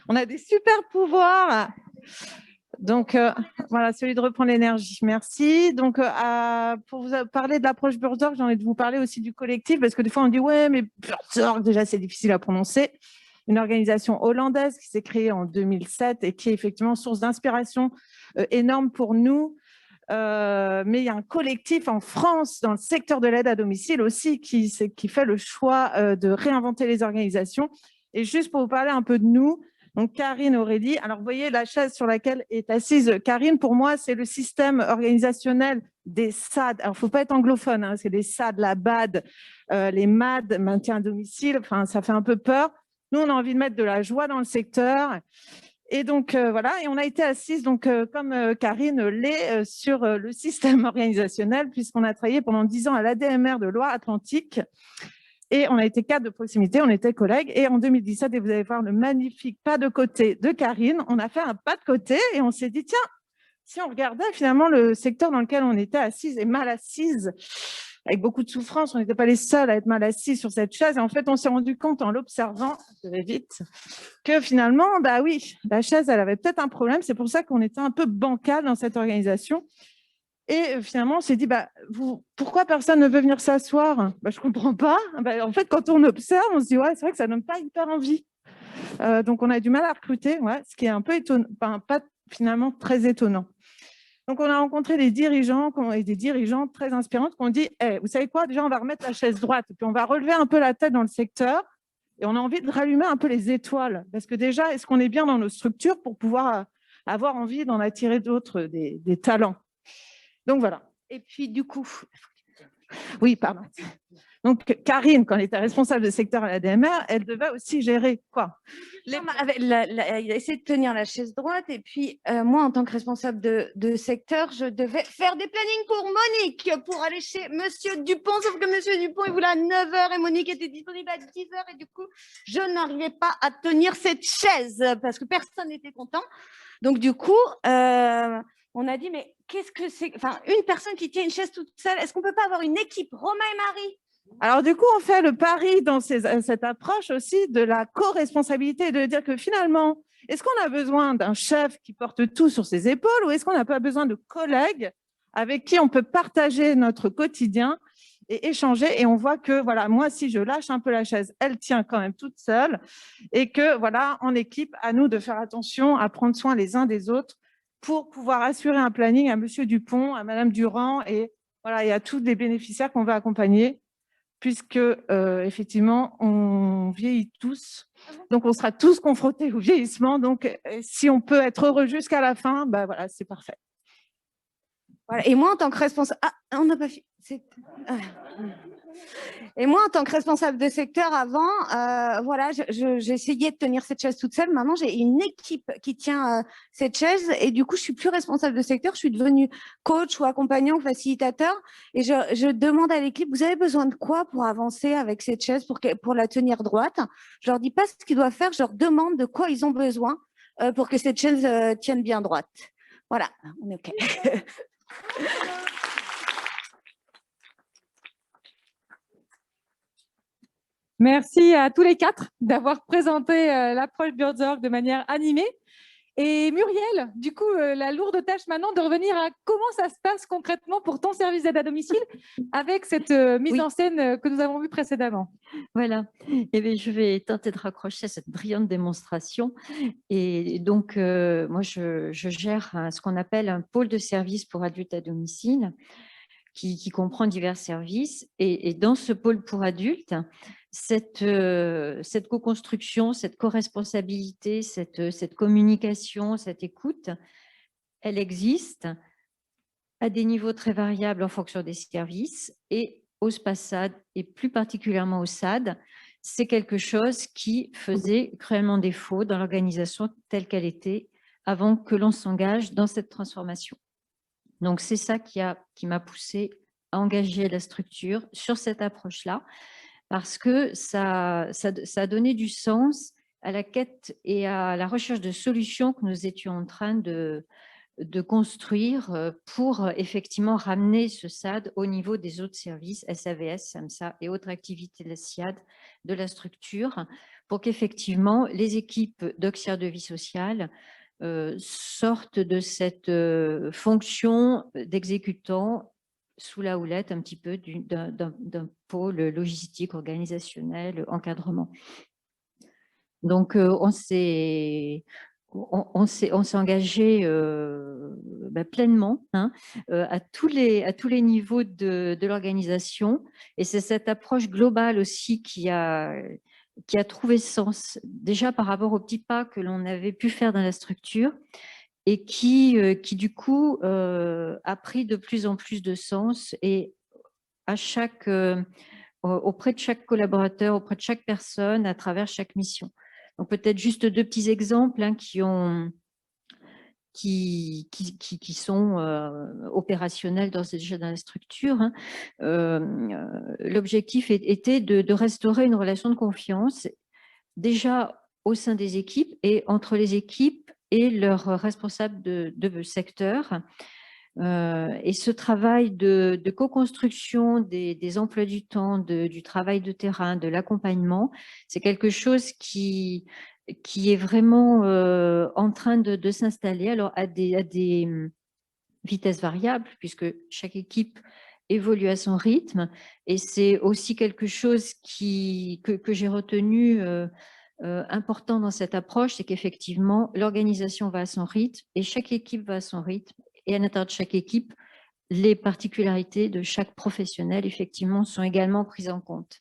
on a des super pouvoirs. Donc, voilà, celui de reprendre l'énergie. Merci. Donc, pour vous parler de l'approche Buurtzorg, j'ai envie de vous parler aussi du collectif, parce que des fois, on dit « ouais, mais Buurtzorg, déjà, c'est difficile à prononcer ». Une organisation hollandaise qui s'est créée en 2007 et qui est effectivement source d'inspiration énorme pour nous. Mais il y a un collectif en France, dans le secteur de l'aide à domicile aussi, qui fait le choix de réinventer les organisations. Et juste pour vous parler un peu de nous, donc Karine Aurélie, alors vous voyez la chaise sur laquelle est assise Karine, pour moi, c'est le système organisationnel des SAD. Alors, il ne faut pas être anglophone, hein, c'est les SAD, la BAD, les MAD, maintien à domicile, enfin, ça fait un peu peur. Nous, on a envie de mettre de la joie dans le secteur. Et donc, voilà, et on a été assises, donc, comme Karine l'est, sur le système organisationnel, puisqu'on a travaillé pendant 10 ans à l'ADMR de Loire-Atlantique. Et on a été cadre de proximité, on était collègues. Et en 2017, et vous allez voir le magnifique pas de côté de Karine, on a fait un pas de côté et on s'est dit, tiens, si on regardait finalement le secteur dans lequel on était assise et mal assise, avec beaucoup de souffrance, on n'était pas les seuls à être mal assis sur cette chaise. Et en fait, on s'est rendu compte en l'observant, je vais vite, que finalement, bah oui, la chaise, elle avait peut-être un problème. C'est pour ça qu'on était un peu bancal dans cette organisation. Et finalement, on s'est dit, bah, pourquoi personne ne veut venir s'asseoir? Je ne comprends pas. Bah, en fait, quand on observe, on se dit, ouais, c'est vrai que ça ne donne pas hyper envie. Donc, on a du mal à recruter, ouais, ce qui est un peu étonnant, enfin, pas finalement très étonnant. Donc, on a rencontré des dirigeants et des dirigeantes très inspirantes qui ont dit, vous savez quoi, déjà, on va remettre la chaise droite et puis on va relever un peu la tête dans le secteur et on a envie de rallumer un peu les étoiles. Parce que déjà, est-ce qu'on est bien dans nos structures pour pouvoir avoir envie d'en attirer d'autres, des talents? Donc, voilà. Et puis, du coup... Oui, pardon. Donc, Karine, quand elle était responsable de secteur à la DMR, elle devait aussi gérer quoi? Essayer de tenir la chaise droite. Et puis, moi, en tant que responsable de secteur, je devais faire des plannings pour Monique, pour aller chez Monsieur Dupont. Sauf que Monsieur Dupont, il voulait à 9 h et Monique était disponible à 10 h. Et du coup, je n'arrivais pas à tenir cette chaise parce que personne n'était content. Donc, du coup, on a dit, mais qu'est-ce que c'est? Enfin, une personne qui tient une chaise toute seule, est-ce qu'on ne peut pas avoir une équipe? Romain et Marie? Alors, du coup, on fait le pari dans cette approche aussi de la co-responsabilité, de dire que finalement, est-ce qu'on a besoin d'un chef qui porte tout sur ses épaules ou est-ce qu'on n'a pas besoin de collègues avec qui on peut partager notre quotidien et échanger? Et on voit que, voilà, moi, si je lâche un peu la chaise, elle tient quand même toute seule et que, voilà, en équipe, à nous de faire attention à prendre soin les uns des autres pour pouvoir assurer un planning à Monsieur Dupont, à Madame Durand et, voilà, et à tous les bénéficiaires qu'on va accompagner, puisque effectivement, on vieillit tous, donc on sera tous confrontés au vieillissement. Donc, si on peut être heureux jusqu'à la fin, bah voilà, c'est parfait. Voilà. Et moi, en tant que responsable, on n'a pas fait. Et moi, en tant que responsable de secteur avant, voilà, j'ai essayé de tenir cette chaise toute seule. Maintenant, j'ai une équipe qui tient cette chaise et du coup, je suis plus responsable de secteur. Je suis devenue coach ou accompagnant ou facilitateur et je demande à l'équipe, vous avez besoin de quoi pour avancer avec cette chaise, pour la tenir droite? Je leur dis pas ce qu'ils doivent faire, je leur demande de quoi ils ont besoin pour que cette chaise tienne bien droite. Voilà, on est OK. Merci à tous les quatre d'avoir présenté l'approche Buurtzorg de manière animée. Et Muriel, du coup, la lourde tâche maintenant de revenir à comment ça se passe concrètement pour ton service d'aide à domicile avec cette mise en scène que nous avons vue précédemment. Voilà, eh bien, je vais tenter de raccrocher à cette brillante démonstration. Et donc, moi, je gère ce qu'on appelle un pôle de services pour adultes à domicile qui comprend divers services. Et dans ce pôle pour adultes, cette co-construction, cette co-responsabilité, cette communication, cette écoute, elle existe à des niveaux très variables en fonction des services. Et au SPASAD, et plus particulièrement au SAD, c'est quelque chose qui faisait cruellement défaut dans l'organisation telle qu'elle était avant que l'on s'engage dans cette transformation. Donc, c'est ça qui m'a poussée à engager la structure sur cette approche-là, parce que ça a donné du sens à la quête et à la recherche de solutions que nous étions en train de construire pour effectivement ramener ce SAD au niveau des autres services, SAVS, SAMSA et autres activités de la SIAD de la structure, pour qu'effectivement les équipes d'auxiliaires de vie sociale sortent de cette fonction d'exécutant sous la houlette un petit peu d'un pôle logistique, organisationnel, encadrement. Donc, on s'est engagé pleinement à tous les niveaux de l'organisation. Et c'est cette approche globale aussi qui a trouvé sens, déjà par rapport aux petits pas que l'on avait pu faire dans la structure et qui du coup, a pris de plus en plus de sens et auprès de chaque collaborateur, auprès de chaque personne, à travers chaque mission. Donc, peut-être juste deux petits exemples qui sont opérationnels déjà dans la structure. L'objectif était de restaurer une relation de confiance, déjà au sein des équipes et entre les équipes et leurs responsables de secteur. Et ce travail de co-construction des emplois du temps, du travail de terrain, de l'accompagnement, c'est quelque chose qui est vraiment en train de s'installer, alors à des vitesses variables, puisque chaque équipe évolue à son rythme. Et c'est aussi quelque chose que j'ai retenu important dans cette approche, c'est qu'effectivement, l'organisation va à son rythme et chaque équipe va à son rythme. Et à l'intérieur de chaque équipe, les particularités de chaque professionnel, effectivement, sont également prises en compte.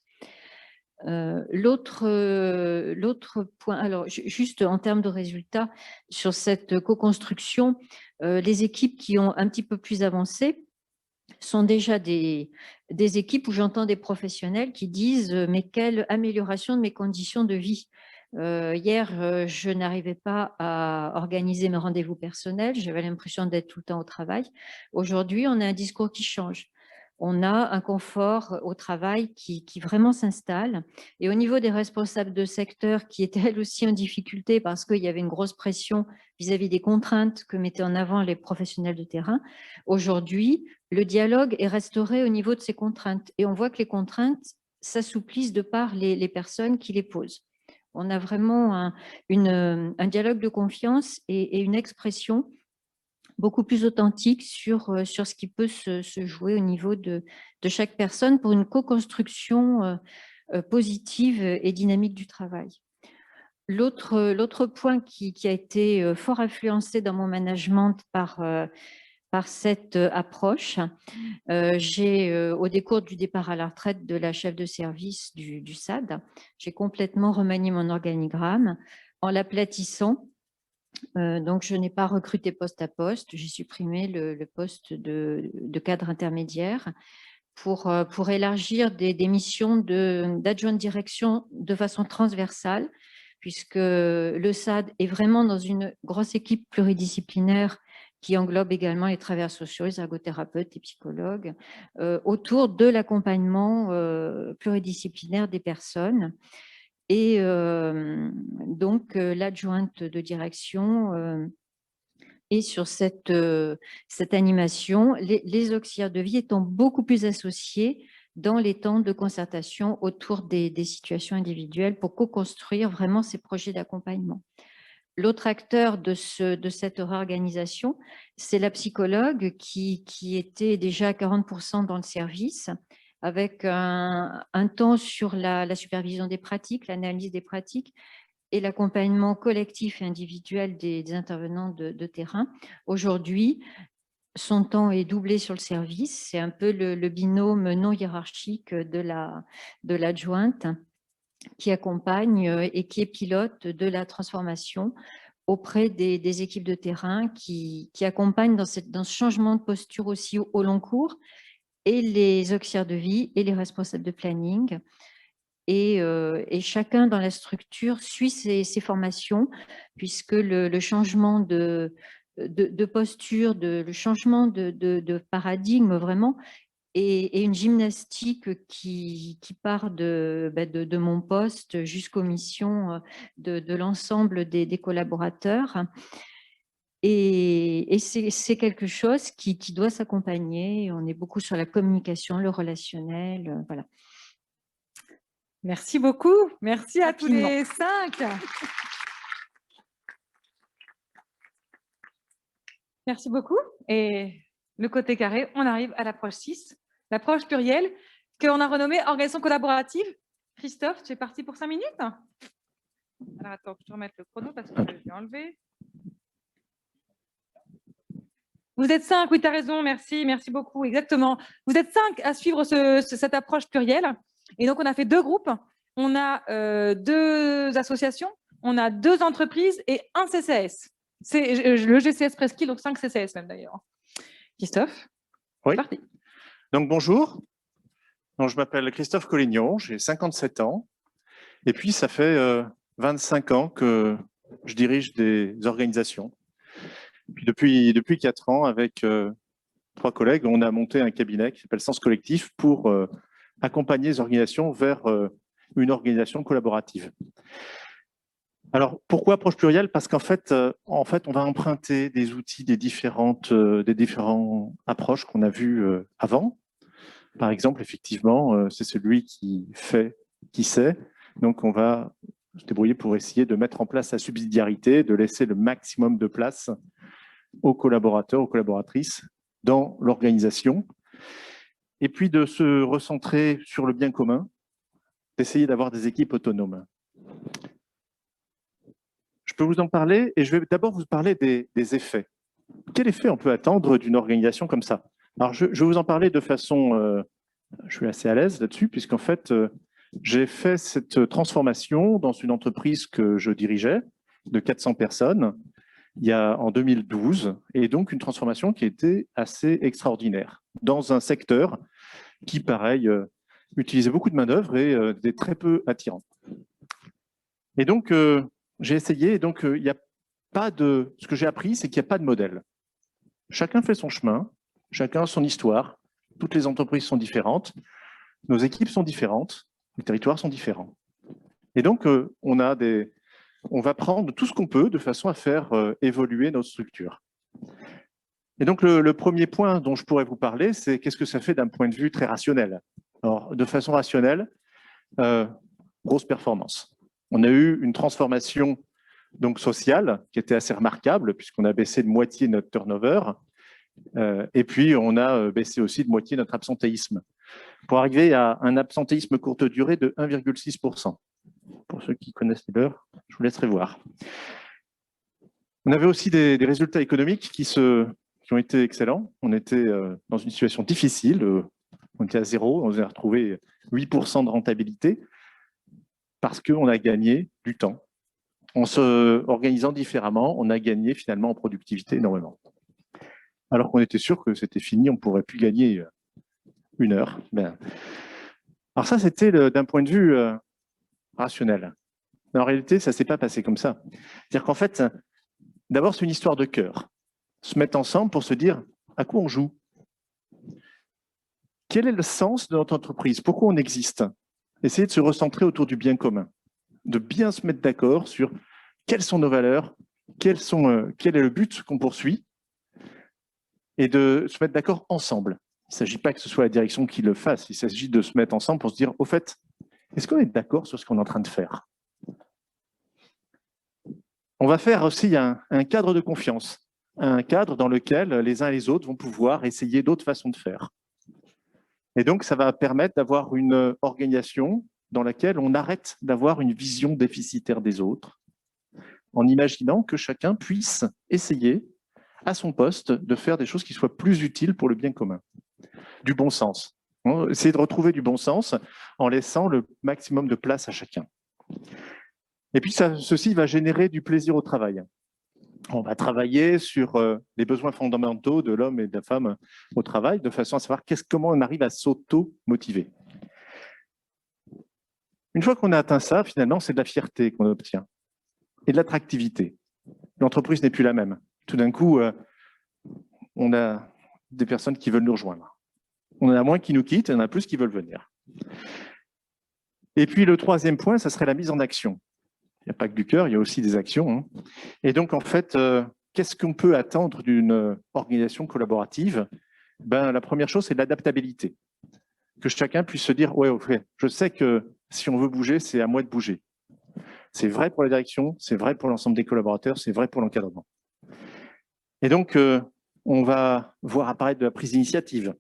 L'autre point, alors juste en termes de résultats, sur cette co-construction, les équipes qui ont un petit peu plus avancé sont déjà des équipes où j'entends des professionnels qui disent « mais quelle amélioration de mes conditions de vie ». Hier, je n'arrivais pas à organiser mes rendez-vous personnels, j'avais l'impression d'être tout le temps au travail. Aujourd'hui, on a un discours qui change. On a un confort au travail qui vraiment s'installe. Et au niveau des responsables de secteur qui étaient elles aussi en difficulté parce qu'il y avait une grosse pression vis-à-vis des contraintes que mettaient en avant les professionnels de terrain, aujourd'hui, le dialogue est restauré au niveau de ces contraintes. Et on voit que les contraintes s'assouplissent de par les personnes qui les posent. On a vraiment un dialogue de confiance et une expression beaucoup plus authentique sur ce qui peut se jouer au niveau de chaque personne pour une co-construction positive et dynamique du travail. L'autre point qui a été fort influencé dans mon management par cette approche, j'ai, au décours du départ à la retraite de la chef de service du SAD, j'ai complètement remanié mon organigramme en l'aplatissant. Donc, je n'ai pas recruté poste à poste, j'ai supprimé le poste de cadre intermédiaire pour élargir des missions d'adjoint de direction de façon transversale, puisque le SAD est vraiment dans une grosse équipe pluridisciplinaire qui englobe également les travailleurs sociaux, les ergothérapeutes, les psychologues, autour de l'accompagnement pluridisciplinaire des personnes. Et donc, l'adjointe de direction est sur cette animation, les auxiliaires de vie étant beaucoup plus associés dans les temps de concertation autour des situations individuelles pour co-construire vraiment ces projets d'accompagnement. L'autre acteur de cette réorganisation, c'est la psychologue qui était déjà à 40% dans le service, avec un temps sur la supervision des pratiques, l'analyse des pratiques et l'accompagnement collectif et individuel des intervenants de terrain. Aujourd'hui, son temps est doublé sur le service. C'est un peu le binôme non hiérarchique de l'adjointe qui accompagne et qui est pilote de la transformation auprès des équipes de terrain qui accompagnent dans ce changement de posture aussi au long cours, et les auxiliaires de vie et les responsables de planning. Et chacun dans la structure suit ses formations, puisque le changement de posture, le changement de paradigme vraiment, et une gymnastique qui part de mon poste jusqu'aux missions de l'ensemble des collaborateurs. Et c'est quelque chose qui doit s'accompagner. On est beaucoup sur la communication, le relationnel, voilà. Merci beaucoup. Merci à tous les 5. Merci beaucoup. Et le côté carré, on arrive à l'approche 6, l'approche plurielle, qu'on a renommée organisation collaborative. Christophe, tu es parti pour 5 minutes? Alors attends, je vais remettre le chrono parce que je l'ai enlevé. Vous êtes 5, oui, tu as raison, merci beaucoup, exactement. Vous êtes 5 à suivre cette approche plurielle. Et donc, on a fait 2 groupes. On a 2 associations, on a 2 entreprises et un CCS. C'est le GCS Presqu'île, donc 5 CCS même d'ailleurs. Christophe? Oui. Parti. Donc, bonjour. Donc, je m'appelle Christophe Collignon, j'ai 57 ans. Et puis, ça fait 25 ans que je dirige des organisations. Puis depuis 4 ans, avec 3 collègues, on a monté un cabinet qui s'appelle Sens Collectif pour accompagner les organisations vers une organisation collaborative. Alors, pourquoi approche plurielle? Parce qu'en fait, on va emprunter des outils des différentes approches qu'on a vues avant. Par exemple, effectivement, c'est celui qui fait, qui sait. Donc, on va se débrouiller pour essayer de mettre en place la subsidiarité, de laisser le maximum de place aux collaborateurs, aux collaboratrices dans l'organisation. Et puis de se recentrer sur le bien commun, d'essayer d'avoir des équipes autonomes. Je peux vous en parler et je vais d'abord vous parler des effets. Quel effet on peut attendre d'une organisation comme ça? Alors, je vais vous en parler de façon... je suis assez à l'aise là-dessus, puisqu'en fait, j'ai fait cette transformation dans une entreprise que je dirigeais, de 400 personnes. en 2012, et donc une transformation qui était assez extraordinaire dans un secteur qui, pareil, utilisait beaucoup de main-d'œuvre et était très peu attirant. Et donc, j'ai essayé, et donc, il n'y a pas de... Ce que j'ai appris, c'est qu'il n'y a pas de modèle. Chacun fait son chemin, chacun a son histoire, toutes les entreprises sont différentes, nos équipes sont différentes, les territoires sont différents. Et donc, on va prendre tout ce qu'on peut de façon à faire évoluer notre structure. Et donc, le premier point dont je pourrais vous parler, c'est qu'est-ce que ça fait d'un point de vue très rationnel. Alors, de façon rationnelle, grosse performance. On a eu une transformation donc, sociale qui était assez remarquable, puisqu'on a baissé de moitié notre turnover, et puis on a baissé aussi de moitié notre absentéisme, pour arriver à un absentéisme courte durée de 1,6%. Pour ceux qui connaissent les beurs, je vous laisserai voir. On avait aussi des résultats économiques qui ont été excellents. On était dans une situation difficile, on était à 0, on a retrouvé 8% de rentabilité parce qu'on a gagné du temps. En se organisant différemment, on a gagné finalement en productivité énormément. Alors qu'on était sûr que c'était fini, on ne pourrait plus gagner 1 heure. Alors ça, c'était d'un point de vue rationnel. Mais en réalité, ça ne s'est pas passé comme ça. C'est-à-dire qu'en fait, d'abord, c'est une histoire de cœur. Se mettre ensemble pour se dire à quoi on joue. Quel est le sens de notre entreprise? Pourquoi on existe? Essayer de se recentrer autour du bien commun, de bien se mettre d'accord sur quelles sont nos valeurs, quel est le but qu'on poursuit, et de se mettre d'accord ensemble. Il ne s'agit pas que ce soit la direction qui le fasse, il s'agit de se mettre ensemble pour se dire, au fait, est-ce qu'on est d'accord sur ce qu'on est en train de faire? On va faire aussi un cadre de confiance, un cadre dans lequel les uns et les autres vont pouvoir essayer d'autres façons de faire. Et donc, ça va permettre d'avoir une organisation dans laquelle on arrête d'avoir une vision déficitaire des autres, en imaginant que chacun puisse essayer, à son poste, de faire des choses qui soient plus utiles pour le bien commun. Du bon sens. Essayer de retrouver du bon sens en laissant le maximum de place à chacun. Et puis, ceci va générer du plaisir au travail. On va travailler sur les besoins fondamentaux de l'homme et de la femme au travail, de façon à savoir comment on arrive à s'auto-motiver. Une fois qu'on a atteint ça, finalement, c'est de la fierté qu'on obtient et de l'attractivité. L'entreprise n'est plus la même. Tout d'un coup, on a des personnes qui veulent nous rejoindre. On en a moins qui nous quittent, et on en a plus qui veulent venir. Et puis, le troisième point, ça serait la mise en action. Il n'y a pas que du cœur, il y a aussi des actions. Et donc, en fait, qu'est-ce qu'on peut attendre d'une organisation collaborative? La première chose, c'est l'adaptabilité. Que chacun puisse se dire, ouais, je sais que si on veut bouger, c'est à moi de bouger. C'est vrai pour la direction, c'est vrai pour l'ensemble des collaborateurs, c'est vrai pour l'encadrement. Et donc, on va voir apparaître de la prise d'initiative,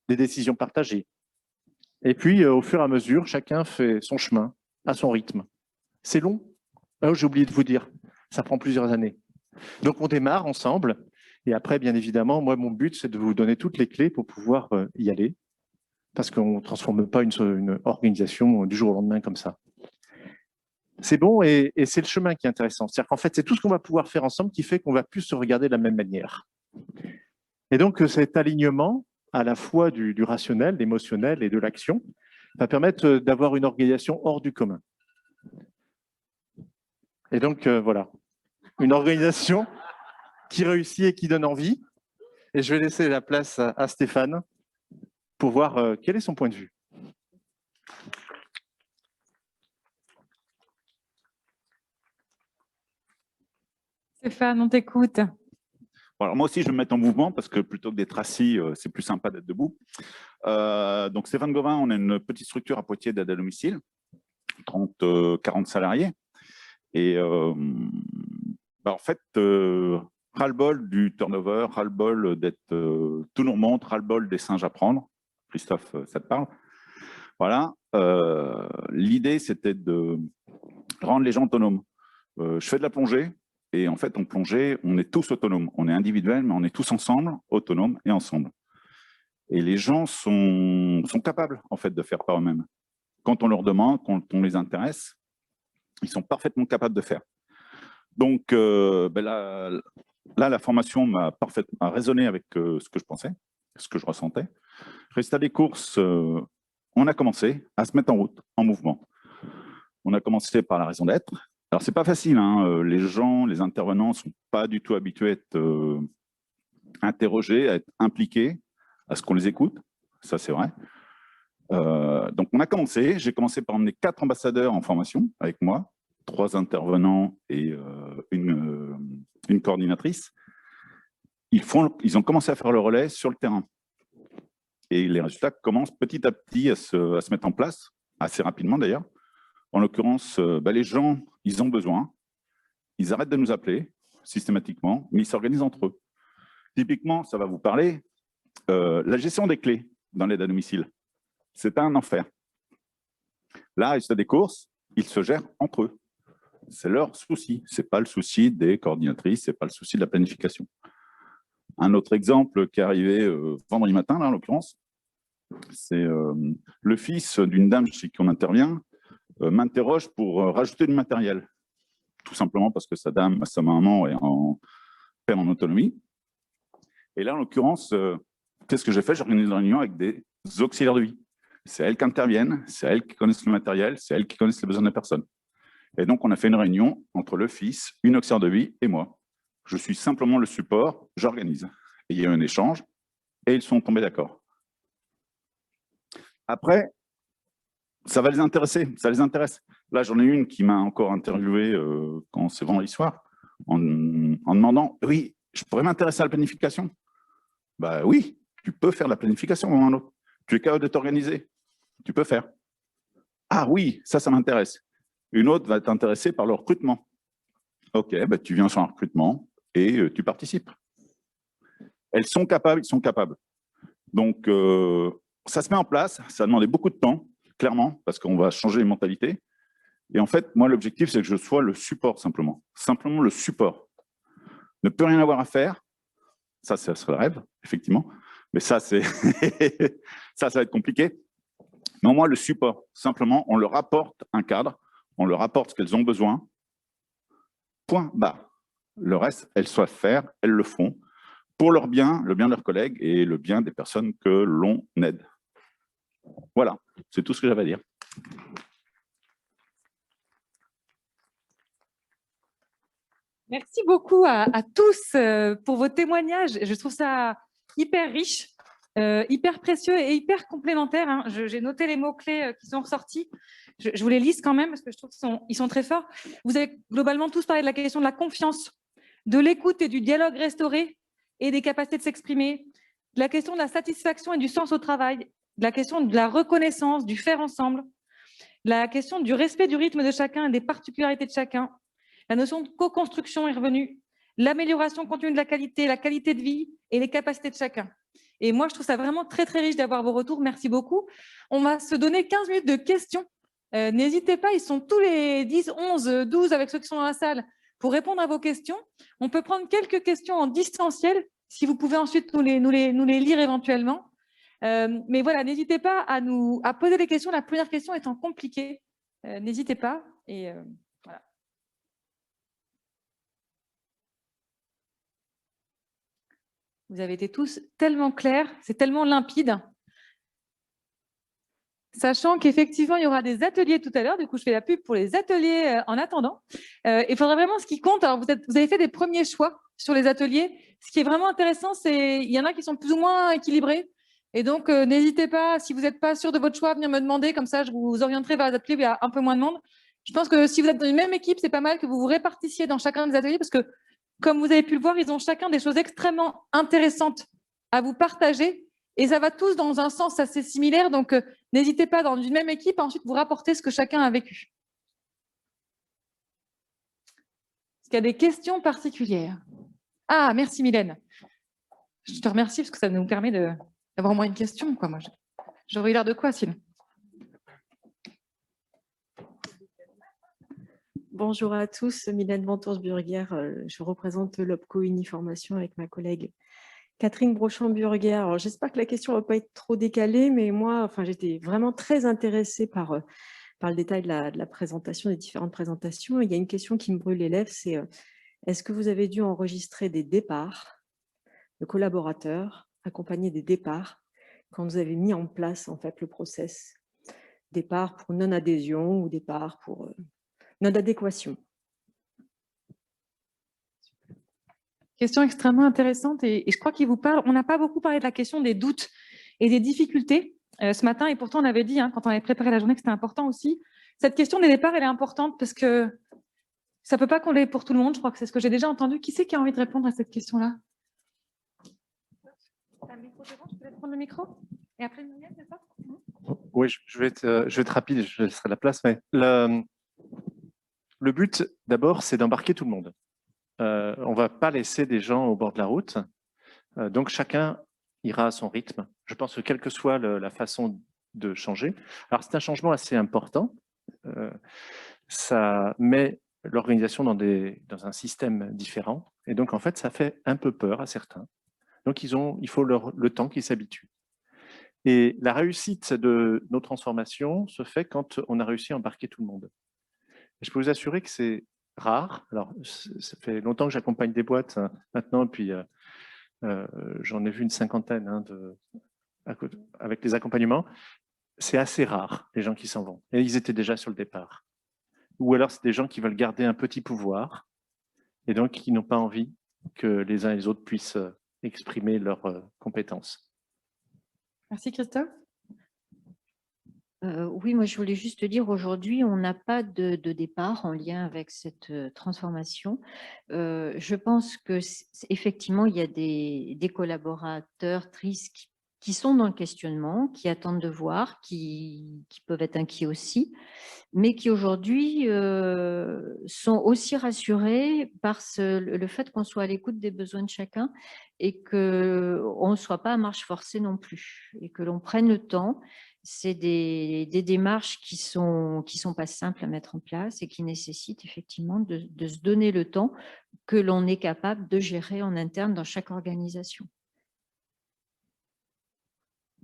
des décisions partagées. Et puis, au fur et à mesure, chacun fait son chemin à son rythme. C'est long. J'ai oublié de vous dire, ça prend plusieurs années. Donc, on démarre ensemble. Et après, bien évidemment, moi, mon but, c'est de vous donner toutes les clés pour pouvoir y aller. Parce qu'on ne transforme pas une organisation du jour au lendemain comme ça. C'est bon et c'est le chemin qui est intéressant. C'est-à-dire qu'en fait, c'est tout ce qu'on va pouvoir faire ensemble qui fait qu'on va plus se regarder de la même manière. Et donc, cet alignement, à la fois du rationnel, de l'émotionnel et de l'action, va permettre d'avoir une organisation hors du commun. Et donc, voilà, une organisation qui réussit et qui donne envie. Et je vais laisser la place à Stéphane pour voir quel est son point de vue. Stéphane, on t'écoute. Alors moi aussi, je vais me mettre en mouvement parce que plutôt que d'être assis, c'est plus sympa d'être debout. Donc Stéphane Gauvin, on a une petite structure à Poitiers d'aide à domicile, 40 salariés. Et en fait, ras-le-bol du turnover, ras-le-bol d'être tout nous remonte, ras-le-bol des singes à prendre. Christophe, ça te parle? Voilà. L'idée, c'était de rendre les gens autonomes. Je fais de la plongée. Et en fait, en plongée, on est tous autonomes. On est individuels, mais on est tous ensemble, autonomes et ensemble. Et les gens sont capables, en fait, de faire par eux-mêmes. Quand on leur demande, quand on les intéresse, ils sont parfaitement capables de faire. Donc, là, la formation m'a parfaitement résonné avec ce que je pensais, ce que je ressentais. Résultat des courses, on a commencé à se mettre en route, en mouvement. On a commencé par la raison d'être. Alors, ce n'est pas facile, hein. Les gens, les intervenants ne sont pas du tout habitués à être interrogés, à être impliqués, à ce qu'on les écoute. Ça, c'est vrai. Donc, on a commencé. J'ai commencé par emmener 4 ambassadeurs en formation avec moi, 3 intervenants et une coordinatrice. Ils ont commencé à faire le relais sur le terrain. Et les résultats commencent petit à petit à se mettre en place, assez rapidement d'ailleurs. En l'occurrence, les gens, ils ont besoin. Ils arrêtent de nous appeler systématiquement, mais ils s'organisent entre eux. Typiquement, ça va vous parler, la gestion des clés dans l'aide à domicile. C'est un enfer. Là, résultat des courses, ils se gèrent entre eux. C'est leur souci. Ce n'est pas le souci des coordinatrices, ce n'est pas le souci de la planification. Un autre exemple qui est arrivé vendredi matin, là, en l'occurrence, c'est le fils d'une dame chez qui on intervient m'interroge pour rajouter du matériel. Tout simplement parce que sa maman est perd en autonomie. Et là, en l'occurrence, qu'est-ce que j'ai fait? J'organise une réunion avec des auxiliaires de vie. C'est elles qui interviennent, c'est elles qui connaissent le matériel, c'est elles qui connaissent les besoins des personnes. Et donc, on a fait une réunion entre le fils, une auxiliaire de vie et moi. Je suis simplement le support, j'organise. Et il y a eu un échange et ils sont tombés d'accord. Après, ça va les intéresser, ça les intéresse. Là, j'en ai une qui m'a encore interviewé quand c'est vendredi soir, en demandant, oui, je pourrais m'intéresser à la planification. Bah oui, tu peux faire la planification, moment ou tu es capable de t'organiser, tu peux faire. Ah oui, ça m'intéresse. Une autre va t'intéresser par le recrutement. Ok, tu viens sur un recrutement et tu participes. Elles sont capables, ils sont capables. Donc, ça se met en place, ça a demandé beaucoup de temps, clairement, parce qu'on va changer les mentalités. Et en fait, moi, l'objectif, c'est que je sois le support, simplement. Simplement le support. Ne peut rien avoir à faire. Ça serait le rêve, effectivement. Mais ça, ça va être compliqué. Mais au moins, le support. Simplement, on leur apporte un cadre, on leur apporte ce qu'elles ont besoin. Point barre. Le reste, elles savent faire, elles le font pour leur bien, le bien de leurs collègues et le bien des personnes que l'on aide. Voilà, c'est tout ce que j'avais à dire. Merci beaucoup à tous pour vos témoignages. Je trouve ça hyper riche, hyper précieux et hyper complémentaire, hein. J'ai noté les mots-clés qui sont ressortis. Je vous les liste quand même parce que je trouve qu'ils sont très forts. Vous avez globalement tous parlé de la question de la confiance, de l'écoute et du dialogue restauré et des capacités de s'exprimer, de la question de la satisfaction et du sens au travail, de la question de la reconnaissance, du faire ensemble, de la question du respect du rythme de chacun et des particularités de chacun. La notion de co-construction est revenue, l'amélioration continue de la qualité de vie et les capacités de chacun. Et moi, je trouve ça vraiment très, très riche d'avoir vos retours. Merci beaucoup. On va se donner 15 minutes de questions. N'hésitez pas, ils sont tous les 10, 11, 12 avec ceux qui sont dans la salle pour répondre à vos questions. On peut prendre quelques questions en distanciel, si vous pouvez ensuite nous les lire éventuellement. Mais voilà, n'hésitez pas à poser des questions. La première question étant compliquée, n'hésitez pas. Et voilà. Vous avez été tous tellement clairs, c'est tellement limpide. Sachant qu'effectivement, il y aura des ateliers tout à l'heure. Du coup, je fais la pub pour les ateliers en attendant. Il faudra vraiment ce qui compte. Alors, vous avez fait des premiers choix sur les ateliers. Ce qui est vraiment intéressant, c'est qu'il y en a qui sont plus ou moins équilibrés. Et donc, n'hésitez pas, si vous n'êtes pas sûr de votre choix, à venir me demander. Comme ça, je vous orienterai vers les ateliers où il y a un peu moins de monde. Je pense que si vous êtes dans une même équipe, c'est pas mal que vous vous répartissiez dans chacun des ateliers parce que, comme vous avez pu le voir, ils ont chacun des choses extrêmement intéressantes à vous partager. Et ça va tous dans un sens assez similaire. Donc, n'hésitez pas dans une même équipe à ensuite vous rapporter ce que chacun a vécu. Est-ce qu'il y a des questions particulières? Ah, merci Mylène. Je te remercie parce que ça nous permet d'avoir au moins une question, quoi. Moi, j'aurais eu l'air de quoi sinon? Bonjour à tous, Mylène Ventours-Burguer. Je représente l'OPCO Uniformation avec ma collègue Catherine Brochant-Burguer. Alors, j'espère que la question ne va pas être trop décalée, mais moi, j'étais vraiment très intéressée par par le détail de la présentation, des différentes présentations. Il y a une question qui me brûle les lèvres, c'est est-ce que vous avez dû enregistrer des départs de collaborateurs, accompagner des départs, quand vous avez mis en place en fait le process? Départ pour non-adhésion ou départ pour non-adéquation. Question extrêmement intéressante et je crois qu'il vous parle. On n'a pas beaucoup parlé de la question des doutes et des difficultés ce matin et pourtant on avait dit, quand on avait préparé la journée, que c'était important aussi. Cette question des départs, elle est importante parce que ça ne peut pas coller pour tout le monde. Je crois que c'est ce que j'ai déjà entendu. Qui c'est qui a envie de répondre à cette question-là? Tu peux prendre le micro? Et après, Muriel, c'est ça? Oui, je vais être rapide, je laisserai la place. Mais le but, d'abord, c'est d'embarquer tout le monde. On ne va pas laisser des gens au bord de la route. Donc, chacun ira à son rythme. Je pense que quelle que soit la façon de changer. Alors, c'est un changement assez important. Ça met l'organisation dans un système différent. Et donc, en fait, ça fait un peu peur à certains. Donc, il faut le temps qu'ils s'habituent. Et la réussite de nos transformations se fait quand on a réussi à embarquer tout le monde. Et je peux vous assurer que c'est rare. Alors, ça fait longtemps que j'accompagne des boîtes maintenant, et puis j'en ai vu une cinquantaine avec les accompagnements. C'est assez rare, les gens qui s'en vont. Et ils étaient déjà sur le départ. Ou alors, c'est des gens qui veulent garder un petit pouvoir et donc qui n'ont pas envie que les uns et les autres puissent exprimer leurs compétences. Merci Christophe. Oui, moi je voulais juste dire, aujourd'hui, on n'a pas de départ en lien avec cette transformation. Je pense que effectivement, il y a des collaborateurs tristes qui sont dans le questionnement, qui attendent de voir, qui peuvent être inquiets aussi, mais qui aujourd'hui sont aussi rassurés par le fait qu'on soit à l'écoute des besoins de chacun et qu'on ne soit pas à marche forcée non plus, et que l'on prenne le temps. C'est des démarches qui sont pas simples à mettre en place et qui nécessitent effectivement de se donner le temps que l'on est capable de gérer en interne dans chaque organisation.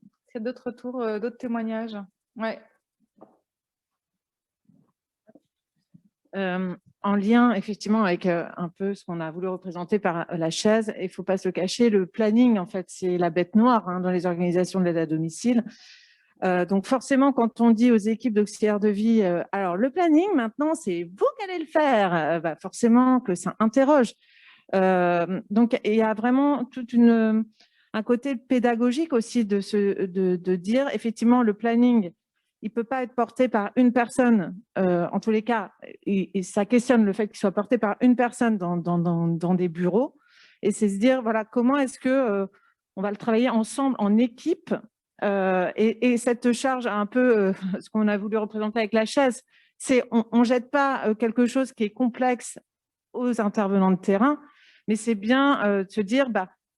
Est-ce qu'il y a d'autres retours, d'autres témoignages? Ouais. En lien effectivement avec un peu ce qu'on a voulu représenter par la chaise, il ne faut pas se le cacher, le planning, en fait, c'est la bête noire dans les organisations de l'aide à domicile. Donc forcément, quand on dit aux équipes d'auxiliaires de vie, alors le planning, maintenant, c'est vous qui allez le faire, forcément que ça interroge. Donc, il y a vraiment un côté pédagogique aussi de dire, effectivement, le planning, il ne peut pas être porté par une personne, en tous les cas, et ça questionne le fait qu'il soit porté par une personne dans des bureaux, et c'est se dire, voilà, comment est-ce que on va le travailler ensemble, en équipe, et cette charge, un peu ce qu'on a voulu représenter avec la chaise, c'est on ne jette pas quelque chose qui est complexe aux intervenants de terrain, mais c'est bien de se dire,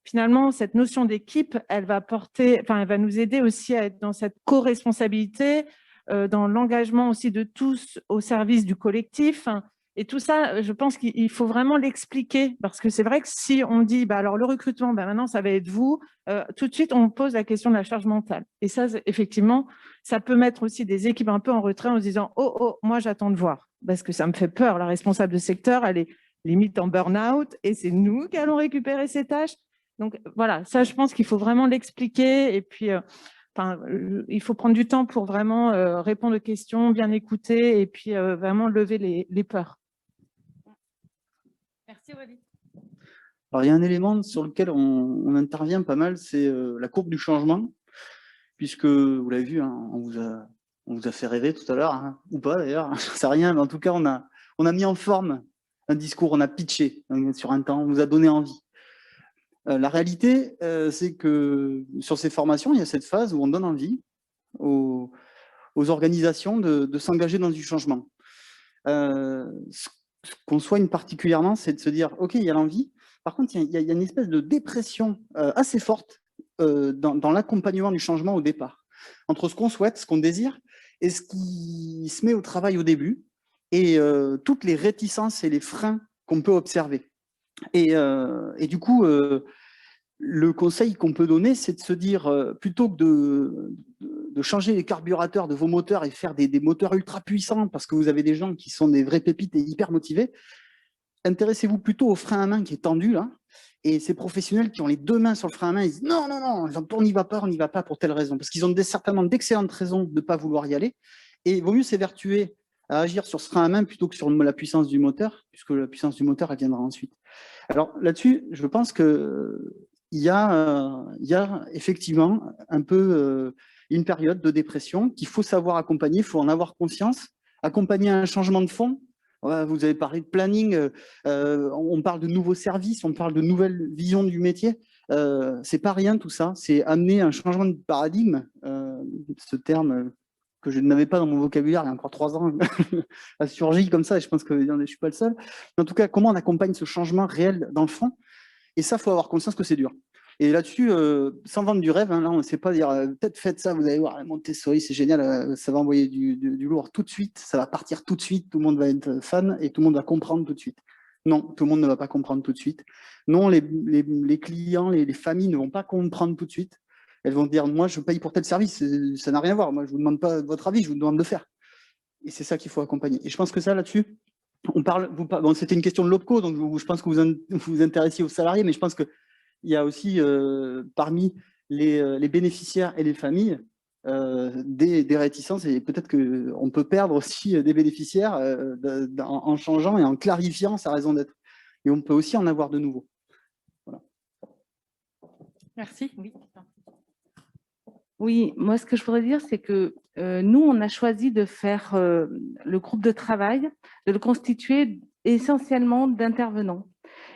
finalement, cette notion d'équipe, elle va nous aider aussi à être dans cette co-responsabilité, dans l'engagement aussi de tous au service du collectif. Et tout ça, je pense qu'il faut vraiment l'expliquer, parce que c'est vrai que si on dit, alors le recrutement, maintenant, ça va être vous, tout de suite, on pose la question de la charge mentale. Et ça, effectivement, ça peut mettre aussi des équipes un peu en retrait en se disant, oh, moi, j'attends de voir, parce que ça me fait peur. La responsable de secteur, elle est limite en burn-out, et c'est nous qui allons récupérer ces tâches. Donc voilà, ça, je pense qu'il faut vraiment l'expliquer. Et puis, il faut prendre du temps pour vraiment répondre aux questions, bien écouter, et puis vraiment lever les peurs. Merci Aurélie. Alors, il y a un élément sur lequel on intervient pas mal, c'est la courbe du changement, puisque, vous l'avez vu, on vous a fait rêver tout à l'heure, ou pas d'ailleurs, je ne sais rien, mais en tout cas, on a mis en forme un discours, on a pitché sur un temps, on nous a donné envie. La réalité, c'est que sur ces formations, il y a cette phase où on donne envie aux organisations de s'engager dans du changement. Ce qu'on soigne particulièrement, c'est de se dire, OK, il y a l'envie. Par contre, il y a une espèce de dépression assez forte dans l'accompagnement du changement au départ, entre ce qu'on souhaite, ce qu'on désire, et ce qui se met au travail au début, et toutes les réticences et les freins qu'on peut observer. Et du coup, le conseil qu'on peut donner, c'est de se dire, plutôt que de changer les carburateurs de vos moteurs et faire des moteurs ultra puissants parce que vous avez des gens qui sont des vraies pépites et hyper motivés, intéressez-vous plutôt au frein à main qui est tendu, là. Et ces professionnels qui ont les deux mains sur le frein à main, ils disent non, non, non, on n'y va pas pour telle raison. Parce qu'ils ont certainement d'excellentes raisons de ne pas vouloir y aller. Et il vaut mieux s'évertuer à agir sur ce frein à main plutôt que sur la puissance du moteur, puisque la puissance du moteur, elle viendra ensuite. Alors là-dessus, je pense qu'il y a effectivement un peu une période de dépression qu'il faut savoir accompagner, il faut en avoir conscience, accompagner un changement de fond. Vous avez parlé de planning, on parle de nouveaux services, on parle de nouvelles visions du métier. C'est pas rien tout ça, c'est amener un changement de paradigme, ce terme que je n'avais pas dans mon vocabulaire il y a encore 3 ans, a surgi comme ça, et je pense que je ne suis pas le seul. Mais en tout cas, comment on accompagne ce changement réel dans le fond? Et ça, il faut avoir conscience que c'est dur. Et là-dessus, sans vendre du rêve, hein, là, on ne sait pas dire peut-être faites ça, vous allez voir, Montessori, c'est génial, ça va envoyer du lourd tout de suite, ça va partir tout de suite, tout le monde va être fan et tout le monde va comprendre tout de suite. Non, tout le monde ne va pas comprendre tout de suite. Non, les clients, les familles ne vont pas comprendre tout de suite. Elles vont dire, moi, je paye pour tel service, ça n'a rien à voir. Moi, je ne vous demande pas votre avis, je vous demande de faire. Et c'est ça qu'il faut accompagner. Et je pense que ça, là-dessus, on parle. Bon, c'était une question de l'OPCO, donc je pense que vous vous intéressiez aux salariés, mais je pense qu'il y a aussi, parmi les bénéficiaires et les familles, des réticences. Et peut-être qu'on peut perdre aussi des bénéficiaires en changeant et en clarifiant sa raison d'être. Et on peut aussi en avoir de nouveaux. Voilà. Merci. Oui. Oui, moi, ce que je voudrais dire, c'est que nous, on a choisi de faire le groupe de travail, de le constituer essentiellement d'intervenants.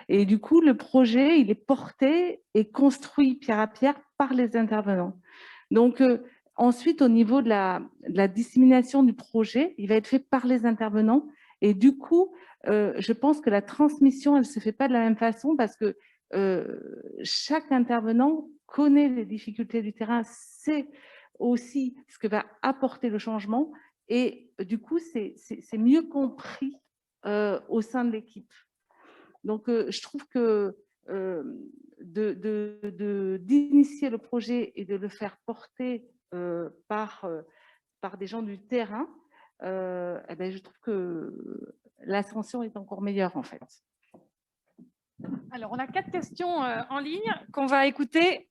Et du coup, le projet, il est porté et construit pierre à pierre par les intervenants. Donc, ensuite, au niveau de la dissémination du projet, il va être fait par les intervenants. Et du coup, je pense que la transmission, elle ne se fait pas de la même façon parce que chaque intervenant connaît les difficultés du terrain, sait aussi ce que va apporter le changement et du coup, c'est mieux compris au sein de l'équipe. Donc, je trouve que d'initier le projet et de le faire porter par des gens du terrain, eh bien, je trouve que l'ascension est encore meilleure en fait. Alors, on a 4 questions en ligne qu'on va écouter.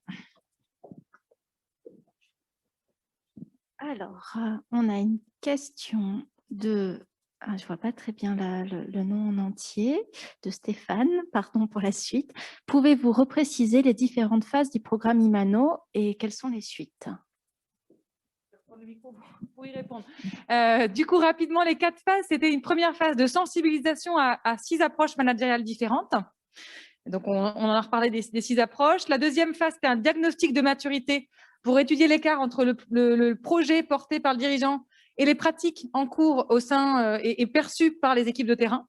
Alors, on a une question de, je ne vois pas très bien le nom en entier, de Stéphane, pardon pour la suite. Pouvez-vous repréciser les différentes phases du programme IMANO et quelles sont les suites? Pour y répondre. Du coup, rapidement, les 4 phases, c'était une première phase de sensibilisation à 6 approches managériales différentes. Donc, on en a reparlé des 6 approches. La deuxième phase, c'était un diagnostic de maturité pour étudier l'écart entre le projet porté par le dirigeant et les pratiques en cours au sein et perçues par les équipes de terrain.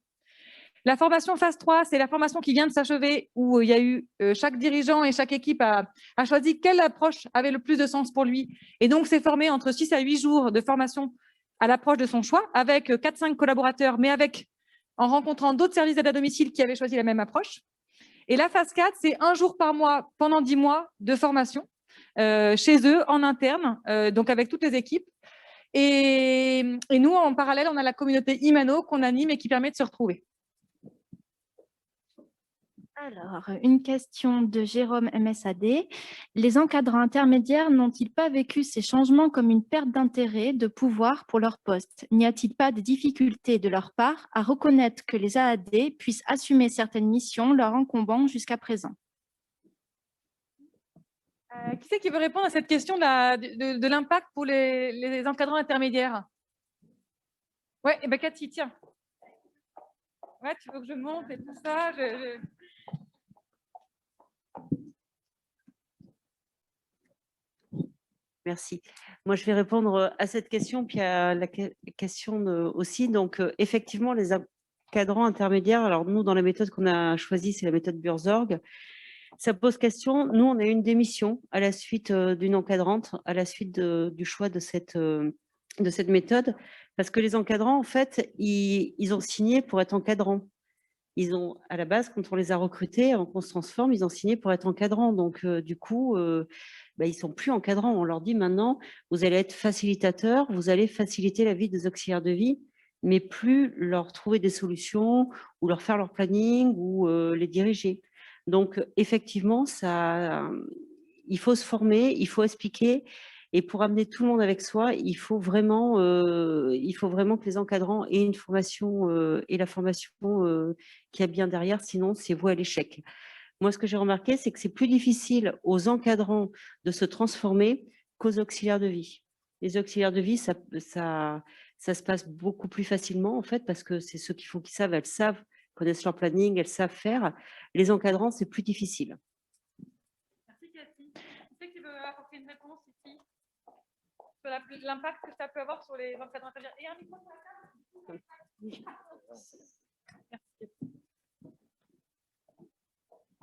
La formation phase 3, c'est la formation qui vient de s'achever où il y a eu chaque dirigeant et chaque équipe a choisi quelle approche avait le plus de sens pour lui. Et donc, c'est formé entre 6 à 8 jours de formation à l'approche de son choix avec 4-5 collaborateurs, mais en rencontrant d'autres services d'aide à domicile qui avaient choisi la même approche. Et la phase 4, c'est 1 jour par mois pendant 10 mois de formation chez eux, en interne, donc avec toutes les équipes. Et nous, en parallèle, on a la communauté IMANO qu'on anime et qui permet de se retrouver. Alors, une question de Jérôme MSAD. Les encadrants intermédiaires n'ont-ils pas vécu ces changements comme une perte d'intérêt, de pouvoir pour leur poste? N'y a-t-il pas de difficultés de leur part à reconnaître que les AAD puissent assumer certaines missions leur incombant jusqu'à présent? Qui c'est qui veut répondre à cette question de l'impact pour les encadrants intermédiaires? Ouais, et ben Cathy, tiens. Ouais, tu veux que je monte et tout ça Merci. Moi, je vais répondre à cette question, puis à la question aussi. Donc, effectivement, les encadrants intermédiaires, alors nous, dans la méthode qu'on a choisie, c'est la méthode Burzorg. Ça pose question. Nous, on a eu une démission à la suite d'une encadrante, à la suite du choix de cette méthode, parce que les encadrants, en fait, ils ont signé pour être encadrants. Ils ont, à la base, quand on les a recrutés, avant qu'on se transforme, ils ont signé pour être encadrants. Donc, du coup, ils ne sont plus encadrants. On leur dit maintenant, vous allez être facilitateur, vous allez faciliter la vie des auxiliaires de vie, mais plus leur trouver des solutions ou leur faire leur planning ou les diriger. Donc, effectivement, il faut se former, il faut expliquer. Et pour amener tout le monde avec soi, il faut vraiment que les encadrants aient une formation et la formation qu'il y a bien derrière, sinon c'est voué à l'échec. Moi, ce que j'ai remarqué, c'est que c'est plus difficile aux encadrants de se transformer qu'aux auxiliaires de vie. Les auxiliaires de vie, ça se passe beaucoup plus facilement, en fait, parce que c'est ceux qui savent, elles savent, connaissent leur planning, elles savent faire. Les encadrants, c'est plus difficile. Merci Cathy. Qui c'est qui veut apporter une réponse ici sur l'impact que ça peut avoir sur les encadrants intermédiaires? Et un micro sur la table.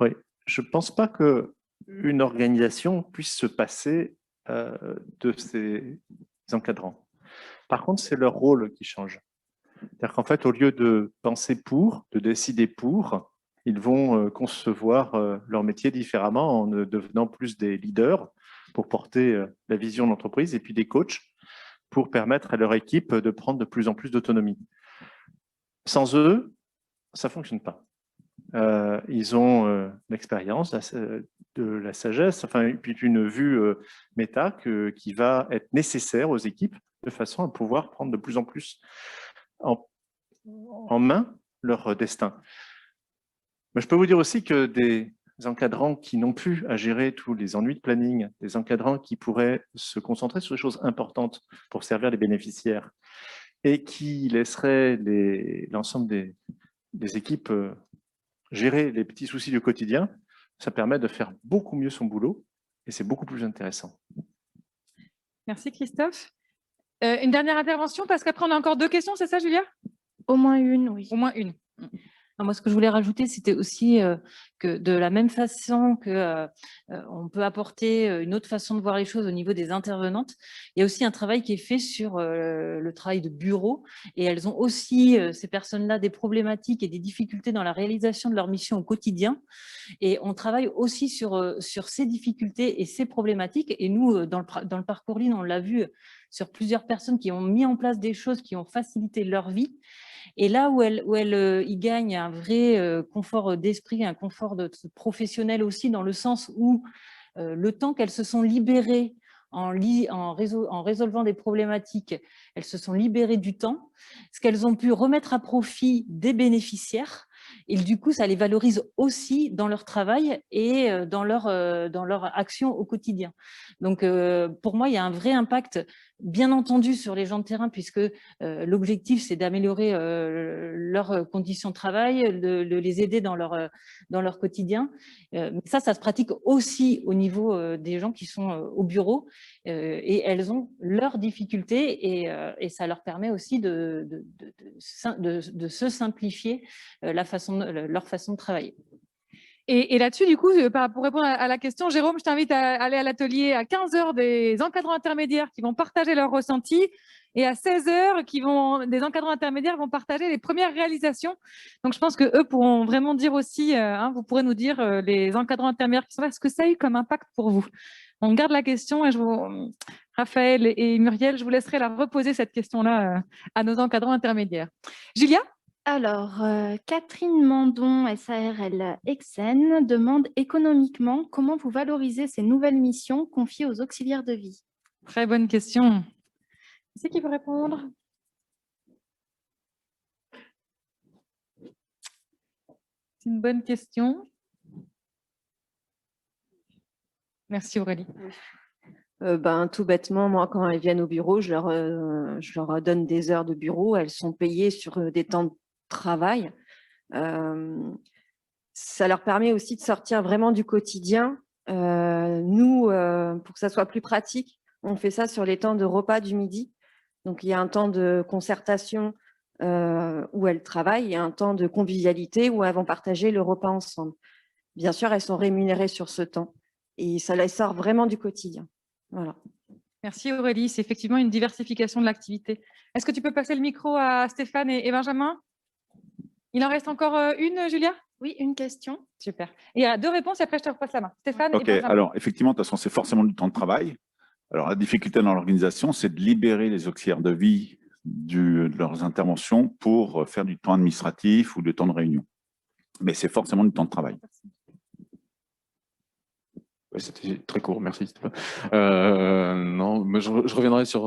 Oui, je ne pense pas qu'une organisation puisse se passer de ces encadrants. Par contre, c'est leur rôle qui change. C'est-à-dire qu'en fait, au lieu de penser pour, de décider pour, ils vont concevoir leur métier différemment en devenant plus des leaders pour porter la vision de l'entreprise et puis des coachs pour permettre à leur équipe de prendre de plus en plus d'autonomie. Sans eux, ça ne fonctionne pas. Ils ont l'expérience, de la sagesse, enfin, et puis une vue méta qui va être nécessaire aux équipes de façon à pouvoir prendre de plus en plus en main leur destin. Mais je peux vous dire aussi que des encadrants qui n'ont plus à gérer tous les ennuis de planning, des encadrants qui pourraient se concentrer sur des choses importantes pour servir les bénéficiaires et qui laisseraient l'ensemble des équipes gérer les petits soucis du quotidien, ça permet de faire beaucoup mieux son boulot et c'est beaucoup plus intéressant. Merci Christophe. Une dernière intervention parce qu'après on a encore 2 questions, c'est ça Julia? Au moins une, oui. Au moins une. Moi, ce que je voulais rajouter, c'était aussi que de la même façon qu'on peut apporter une autre façon de voir les choses au niveau des intervenantes, il y a aussi un travail qui est fait sur le travail de bureau. Et elles ont aussi, ces personnes-là, des problématiques et des difficultés dans la réalisation de leur mission au quotidien. Et on travaille aussi sur ces difficultés et ces problématiques. Et nous, dans le parcours Lean, on l'a vu sur plusieurs personnes qui ont mis en place des choses qui ont facilité leur vie. Et là où elles y gagnent un vrai confort d'esprit, un confort professionnel aussi, dans le sens où le temps qu'elles se sont libérées en résolvant des problématiques, elles se sont libérées du temps, ce qu'elles ont pu remettre à profit des bénéficiaires. Et du coup, ça les valorise aussi dans leur travail et dans leur action au quotidien. Donc, pour moi, il y a un vrai impact, bien entendu, sur les gens de terrain, puisque l'objectif, c'est d'améliorer leurs conditions de travail, de les aider dans leur quotidien. Mais ça se pratique aussi au niveau des gens qui sont au bureau et elles ont leurs difficultés et ça leur permet aussi de se simplifier leur façon de travailler. Et là-dessus, du coup, pour répondre à la question, Jérôme, je t'invite à aller à l'atelier à 15 h des encadrants intermédiaires qui vont partager leurs ressentis et à 16 h des encadrants intermédiaires vont partager les premières réalisations. Donc, je pense qu'eux pourront vraiment dire aussi, vous pourrez nous dire, les encadrants intermédiaires qui sont là, ce que ça a eu comme impact pour vous. On garde la question et Raphaël et Muriel, je vous laisserai la reposer cette question-là à nos encadrants intermédiaires. Julia ? Alors, Catherine Mandon, SARL Exen, demande économiquement comment vous valorisez ces nouvelles missions confiées aux auxiliaires de vie. Très bonne question. Qui c'est qui veut répondre? C'est une bonne question. Merci Aurélie. Tout bêtement, moi, quand elles viennent au bureau, je leur donne des heures de bureau. Elles sont payées sur des temps de travail. Ça leur permet aussi de sortir vraiment du quotidien. Nous, pour que ça soit plus pratique, on fait ça sur les temps de repas du midi. Donc, il y a un temps de concertation où elles travaillent et un temps de convivialité où elles vont partager le repas ensemble. Bien sûr, elles sont rémunérées sur ce temps et ça les sort vraiment du quotidien. Voilà. Merci Aurélie, c'est effectivement une diversification de l'activité. Est-ce que tu peux passer le micro à Stéphane et Benjamin? Il en reste encore une, Julia? Oui, une question. Super. Il y a 2 réponses et après je te repasse la main. Stéphane Ok, et Benjamin. alors effectivement, de toute façon, c'est forcément du temps de travail. Alors la difficulté dans l'organisation, c'est de libérer les auxiliaires de vie de leurs interventions pour faire du temps administratif ou du temps de réunion. Mais c'est forcément du temps de travail. Ouais, c'était très court, merci Stéphane. Non, mais je reviendrai sur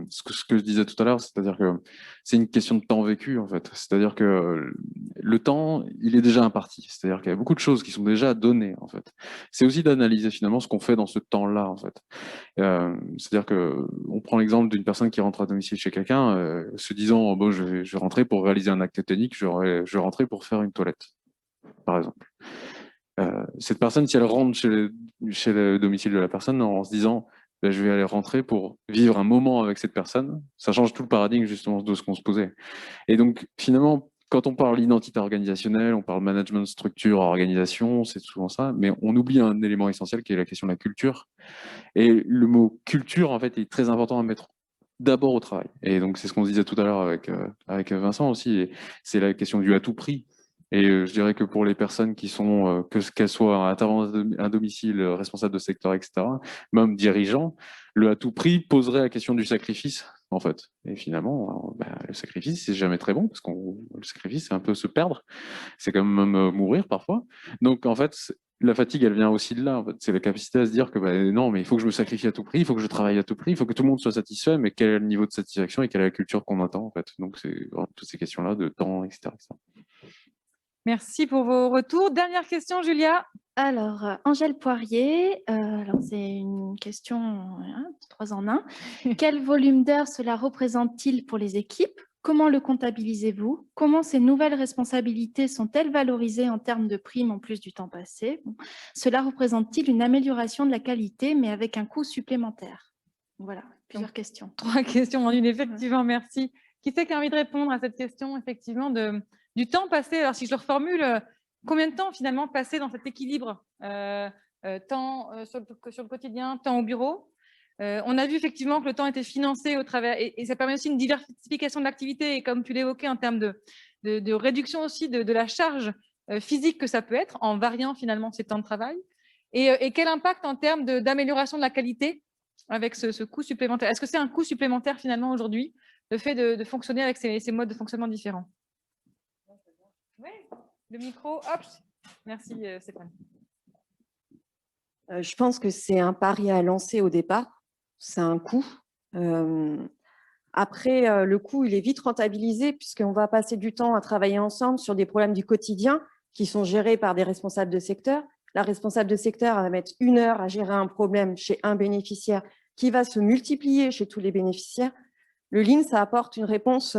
ce que je disais tout à l'heure, c'est-à-dire que c'est une question de temps vécu en fait. C'est-à-dire que le temps, il est déjà imparti. C'est-à-dire qu'il y a beaucoup de choses qui sont déjà données en fait. C'est aussi d'analyser finalement ce qu'on fait dans ce temps-là en fait. C'est-à-dire que on prend l'exemple d'une personne qui rentre à domicile chez quelqu'un, se disant bon, je vais rentrer pour réaliser un acte technique, je vais rentrer pour faire une toilette, par exemple. Cette personne, si elle rentre chez le domicile de la personne en se disant ben, je vais aller rentrer pour vivre un moment avec cette personne, ça change tout le paradigme justement de ce qu'on se posait. Et donc finalement, quand on parle identité organisationnelle, on parle management, structure, organisation, c'est souvent ça, mais on oublie un élément essentiel qui est la question de la culture. Et le mot culture, en fait, est très important à mettre d'abord au travail. Et donc c'est ce qu'on se disait tout à l'heure avec Vincent aussi, c'est la question du à tout prix. Et je dirais que pour les personnes qui sont, qu'elles soient intervenants à domicile, responsables de secteur, etc., même dirigeants, le à tout prix poserait la question du sacrifice, en fait. Et finalement, le sacrifice, c'est jamais très bon, parce que le sacrifice, c'est un peu se perdre, c'est quand même mourir parfois. Donc, en fait, la fatigue, elle vient aussi de là. En fait. C'est la capacité à se dire que non, mais il faut que je me sacrifie à tout prix, il faut que je travaille à tout prix, il faut que tout le monde soit satisfait, mais quel est le niveau de satisfaction et quelle est la culture qu'on attend, en fait. Donc, c'est vraiment toutes ces questions-là de temps, etc. Merci pour vos retours. Dernière question, Julia. Alors, Angèle Poirier, alors c'est une question 3 en 1. Quel volume d'heures cela représente-t-il pour les équipes? Comment le comptabilisez-vous? Comment ces nouvelles responsabilités sont-elles valorisées en termes de primes en plus du temps passé? Cela représente-t-il une amélioration de la qualité, mais avec un coût supplémentaire? Voilà, plusieurs questions. 3 questions en une, effectivement, merci. Qui c'est qui a envie de répondre à cette question, effectivement, du temps passé? Alors, si je le reformule, combien de temps, finalement, passé dans cet équilibre temps sur le quotidien, temps au bureau? On a vu, effectivement, que le temps était financé au travers, et ça permet aussi une diversification de l'activité, et comme tu l'évoquais, en termes de réduction aussi de la charge physique que ça peut être, en variant, finalement, ces temps de travail. Et quel impact en termes d'amélioration de la qualité avec ce coût supplémentaire? Est-ce que c'est un coût supplémentaire, finalement, aujourd'hui, le fait de fonctionner avec ces modes de fonctionnement différents? Oui, le micro, hop. Merci Stéphane. Je pense que c'est un pari à lancer au départ, c'est un coût. Après, le coût, il est vite rentabilisé puisqu'on va passer du temps à travailler ensemble sur des problèmes du quotidien qui sont gérés par des responsables de secteur. La responsable de secteur va mettre 1 heure à gérer un problème chez un bénéficiaire qui va se multiplier chez tous les bénéficiaires. Le Lean, ça apporte une réponse,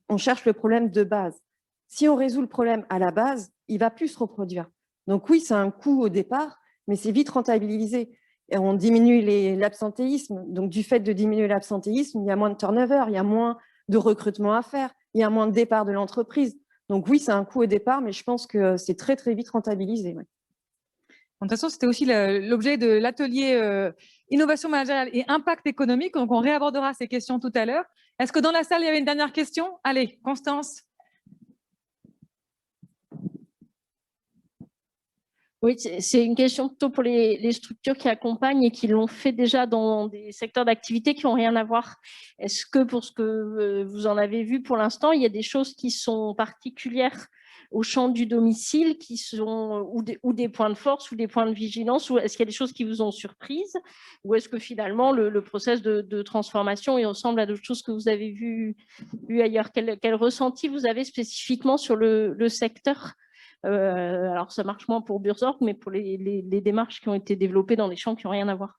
on cherche le problème de base. Si on résout le problème à la base, il ne va plus se reproduire. Donc oui, c'est un coût au départ, mais c'est vite rentabilisé. Et on diminue l'absentéisme. Donc du fait de diminuer l'absentéisme, il y a moins de turnover, il y a moins de recrutement à faire, il y a moins de départ de l'entreprise. Donc oui, c'est un coût au départ, mais je pense que c'est très, très vite rentabilisé. Ouais. De toute façon, c'était aussi l'objet de l'atelier innovation managériale et impact économique. Donc, on réabordera ces questions tout à l'heure. Est-ce que dans la salle, il y avait une dernière question? Allez, Constance. Oui, c'est une question plutôt pour les structures qui accompagnent et qui l'ont fait déjà dans des secteurs d'activité qui n'ont rien à voir. Est-ce que pour ce que vous en avez vu pour l'instant, il y a des choses qui sont particulières au champ du domicile, qui sont ou des points de force ou des points de vigilance, ou est-ce qu'il y a des choses qui vous ont surprise, ou est-ce que finalement le process de transformation il ressemble à d'autres choses que vous avez vu ailleurs? Quel ressenti vous avez spécifiquement sur le secteur? Alors ça marche moins pour Burzorg, mais pour les démarches qui ont été développées dans les champs qui n'ont rien à voir.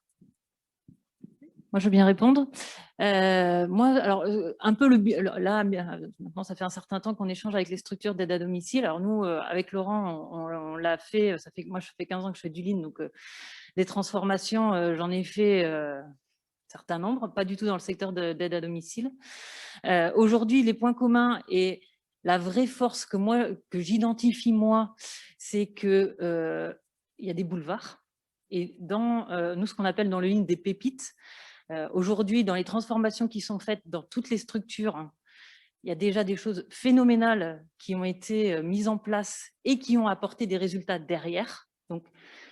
Moi, je veux bien répondre. Moi, alors, un peu là, maintenant, ça fait un certain temps qu'on échange avec les structures d'aide à domicile. Alors, nous, avec Laurent, on l'a fait. Moi, je fais 15 ans que je fais du Lean, donc des transformations, j'en ai fait un certain nombre, pas du tout dans le secteur d'aide à domicile. Aujourd'hui, les points communs et la vraie force que j'identifie, moi, c'est qu'il y a des boulevards. Et dans nous, ce qu'on appelle dans le Lean des pépites, aujourd'hui, dans les transformations qui sont faites dans toutes les structures, il il y a déjà des choses phénoménales qui ont été mises en place et qui ont apporté des résultats derrière. Donc,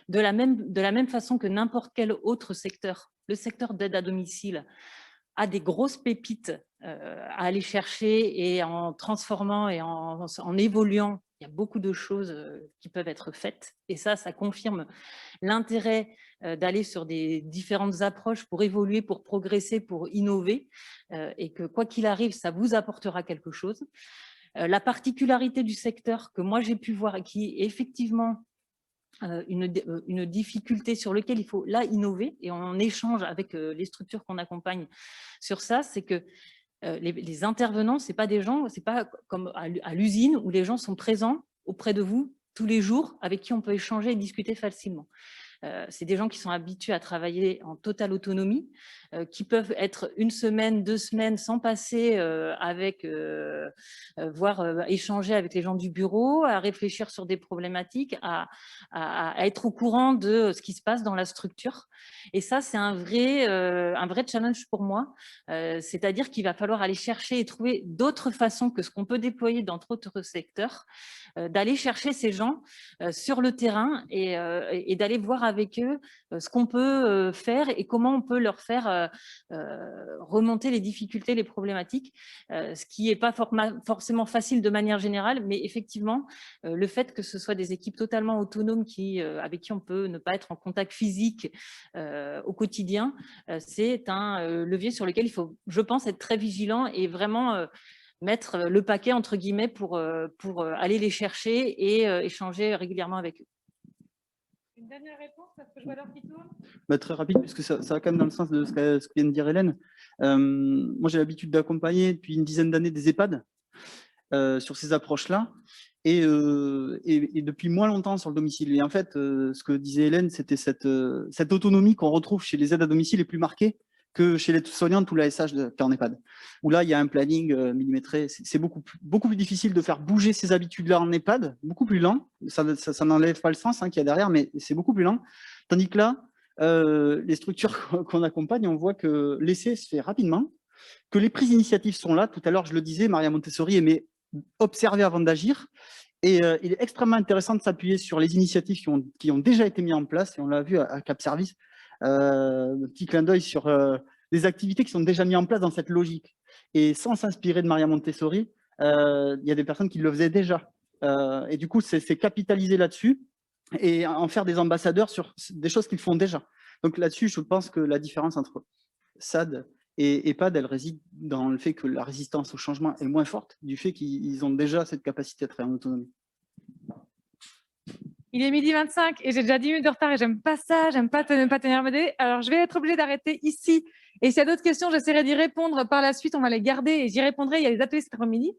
de la même façon que n'importe quel autre secteur, le secteur d'aide à domicile a des grosses pépites à aller chercher, et en transformant et en évoluant, il y a beaucoup de choses qui peuvent être faites. Et ça confirme l'intérêt d'aller sur des différentes approches pour évoluer, pour progresser, pour innover, et que quoi qu'il arrive, ça vous apportera quelque chose. La particularité du secteur que moi j'ai pu voir, et qui est effectivement une difficulté sur laquelle il faut là innover, et on échange avec les structures qu'on accompagne sur ça, c'est que les intervenants, c'est pas des gens, c'est pas comme à l'usine où les gens sont présents auprès de vous tous les jours, avec qui on peut échanger et discuter facilement. C'est des gens qui sont habitués à travailler en totale autonomie, qui peuvent être 1 semaine, 2 semaines sans passer voire échanger avec les gens du bureau, à réfléchir sur des problématiques, à être au courant de ce qui se passe dans la structure. Et ça, c'est un vrai challenge pour moi. C'est-à-dire qu'il va falloir aller chercher et trouver d'autres façons que ce qu'on peut déployer dans d'autres secteurs, d'aller chercher ces gens sur le terrain et d'aller voir avec eux ce qu'on peut faire et comment on peut leur faire remonter les difficultés, les problématiques, ce qui n'est pas forcément facile de manière générale, mais effectivement, le fait que ce soit des équipes totalement autonomes avec qui on peut ne pas être en contact physique au quotidien, c'est un levier sur lequel il faut, je pense, être très vigilant et vraiment mettre le paquet, entre guillemets, pour aller les chercher et échanger régulièrement avec eux. Une dernière réponse, parce que je vois l'heure qui tourne. Très rapide, puisque ça va quand même dans le sens de ce que vient de dire Hélène. Moi, j'ai l'habitude d'accompagner depuis une dizaine d'années des EHPAD sur ces approches-là, et depuis moins longtemps sur le domicile. Et en fait, ce que disait Hélène, c'était cette autonomie qu'on retrouve chez les aides à domicile est plus marquée que chez les soignantes ou l'ASH en EHPAD, où là, il y a un planning millimétré. C'est beaucoup plus difficile de faire bouger ces habitudes-là en EHPAD, beaucoup plus lent. Ça n'enlève pas le sens qu'il y a derrière, mais c'est beaucoup plus lent. Tandis que là, les structures qu'on accompagne, on voit que l'essai se fait rapidement, que les prises d'initiative sont là. Tout à l'heure, je le disais, Maria Montessori aimait observer avant d'agir. Et il est extrêmement intéressant de s'appuyer sur les initiatives qui ont déjà été mises en place, et on l'a vu à Cap Service. Petit clin d'œil sur les activités qui sont déjà mises en place dans cette logique. Et sans s'inspirer de Maria Montessori, il y a des personnes qui le faisaient déjà. Et du coup, c'est capitaliser là-dessus et en faire des ambassadeurs sur des choses qu'ils font déjà. Donc là-dessus, je pense que la différence entre SAD et EHPAD, elle réside dans le fait que la résistance au changement est moins forte, du fait qu'ils ont déjà cette capacité à travailler en autonomie. Il est 12h25 et j'ai déjà 10 minutes de retard et j'aime pas ça, j'aime pas ne pas tenir me dé. Alors, je vais être obligée d'arrêter ici. Et s'il y a d'autres questions, j'essaierai d'y répondre par la suite. On va les garder et j'y répondrai. Il y a les ateliers cet après-midi.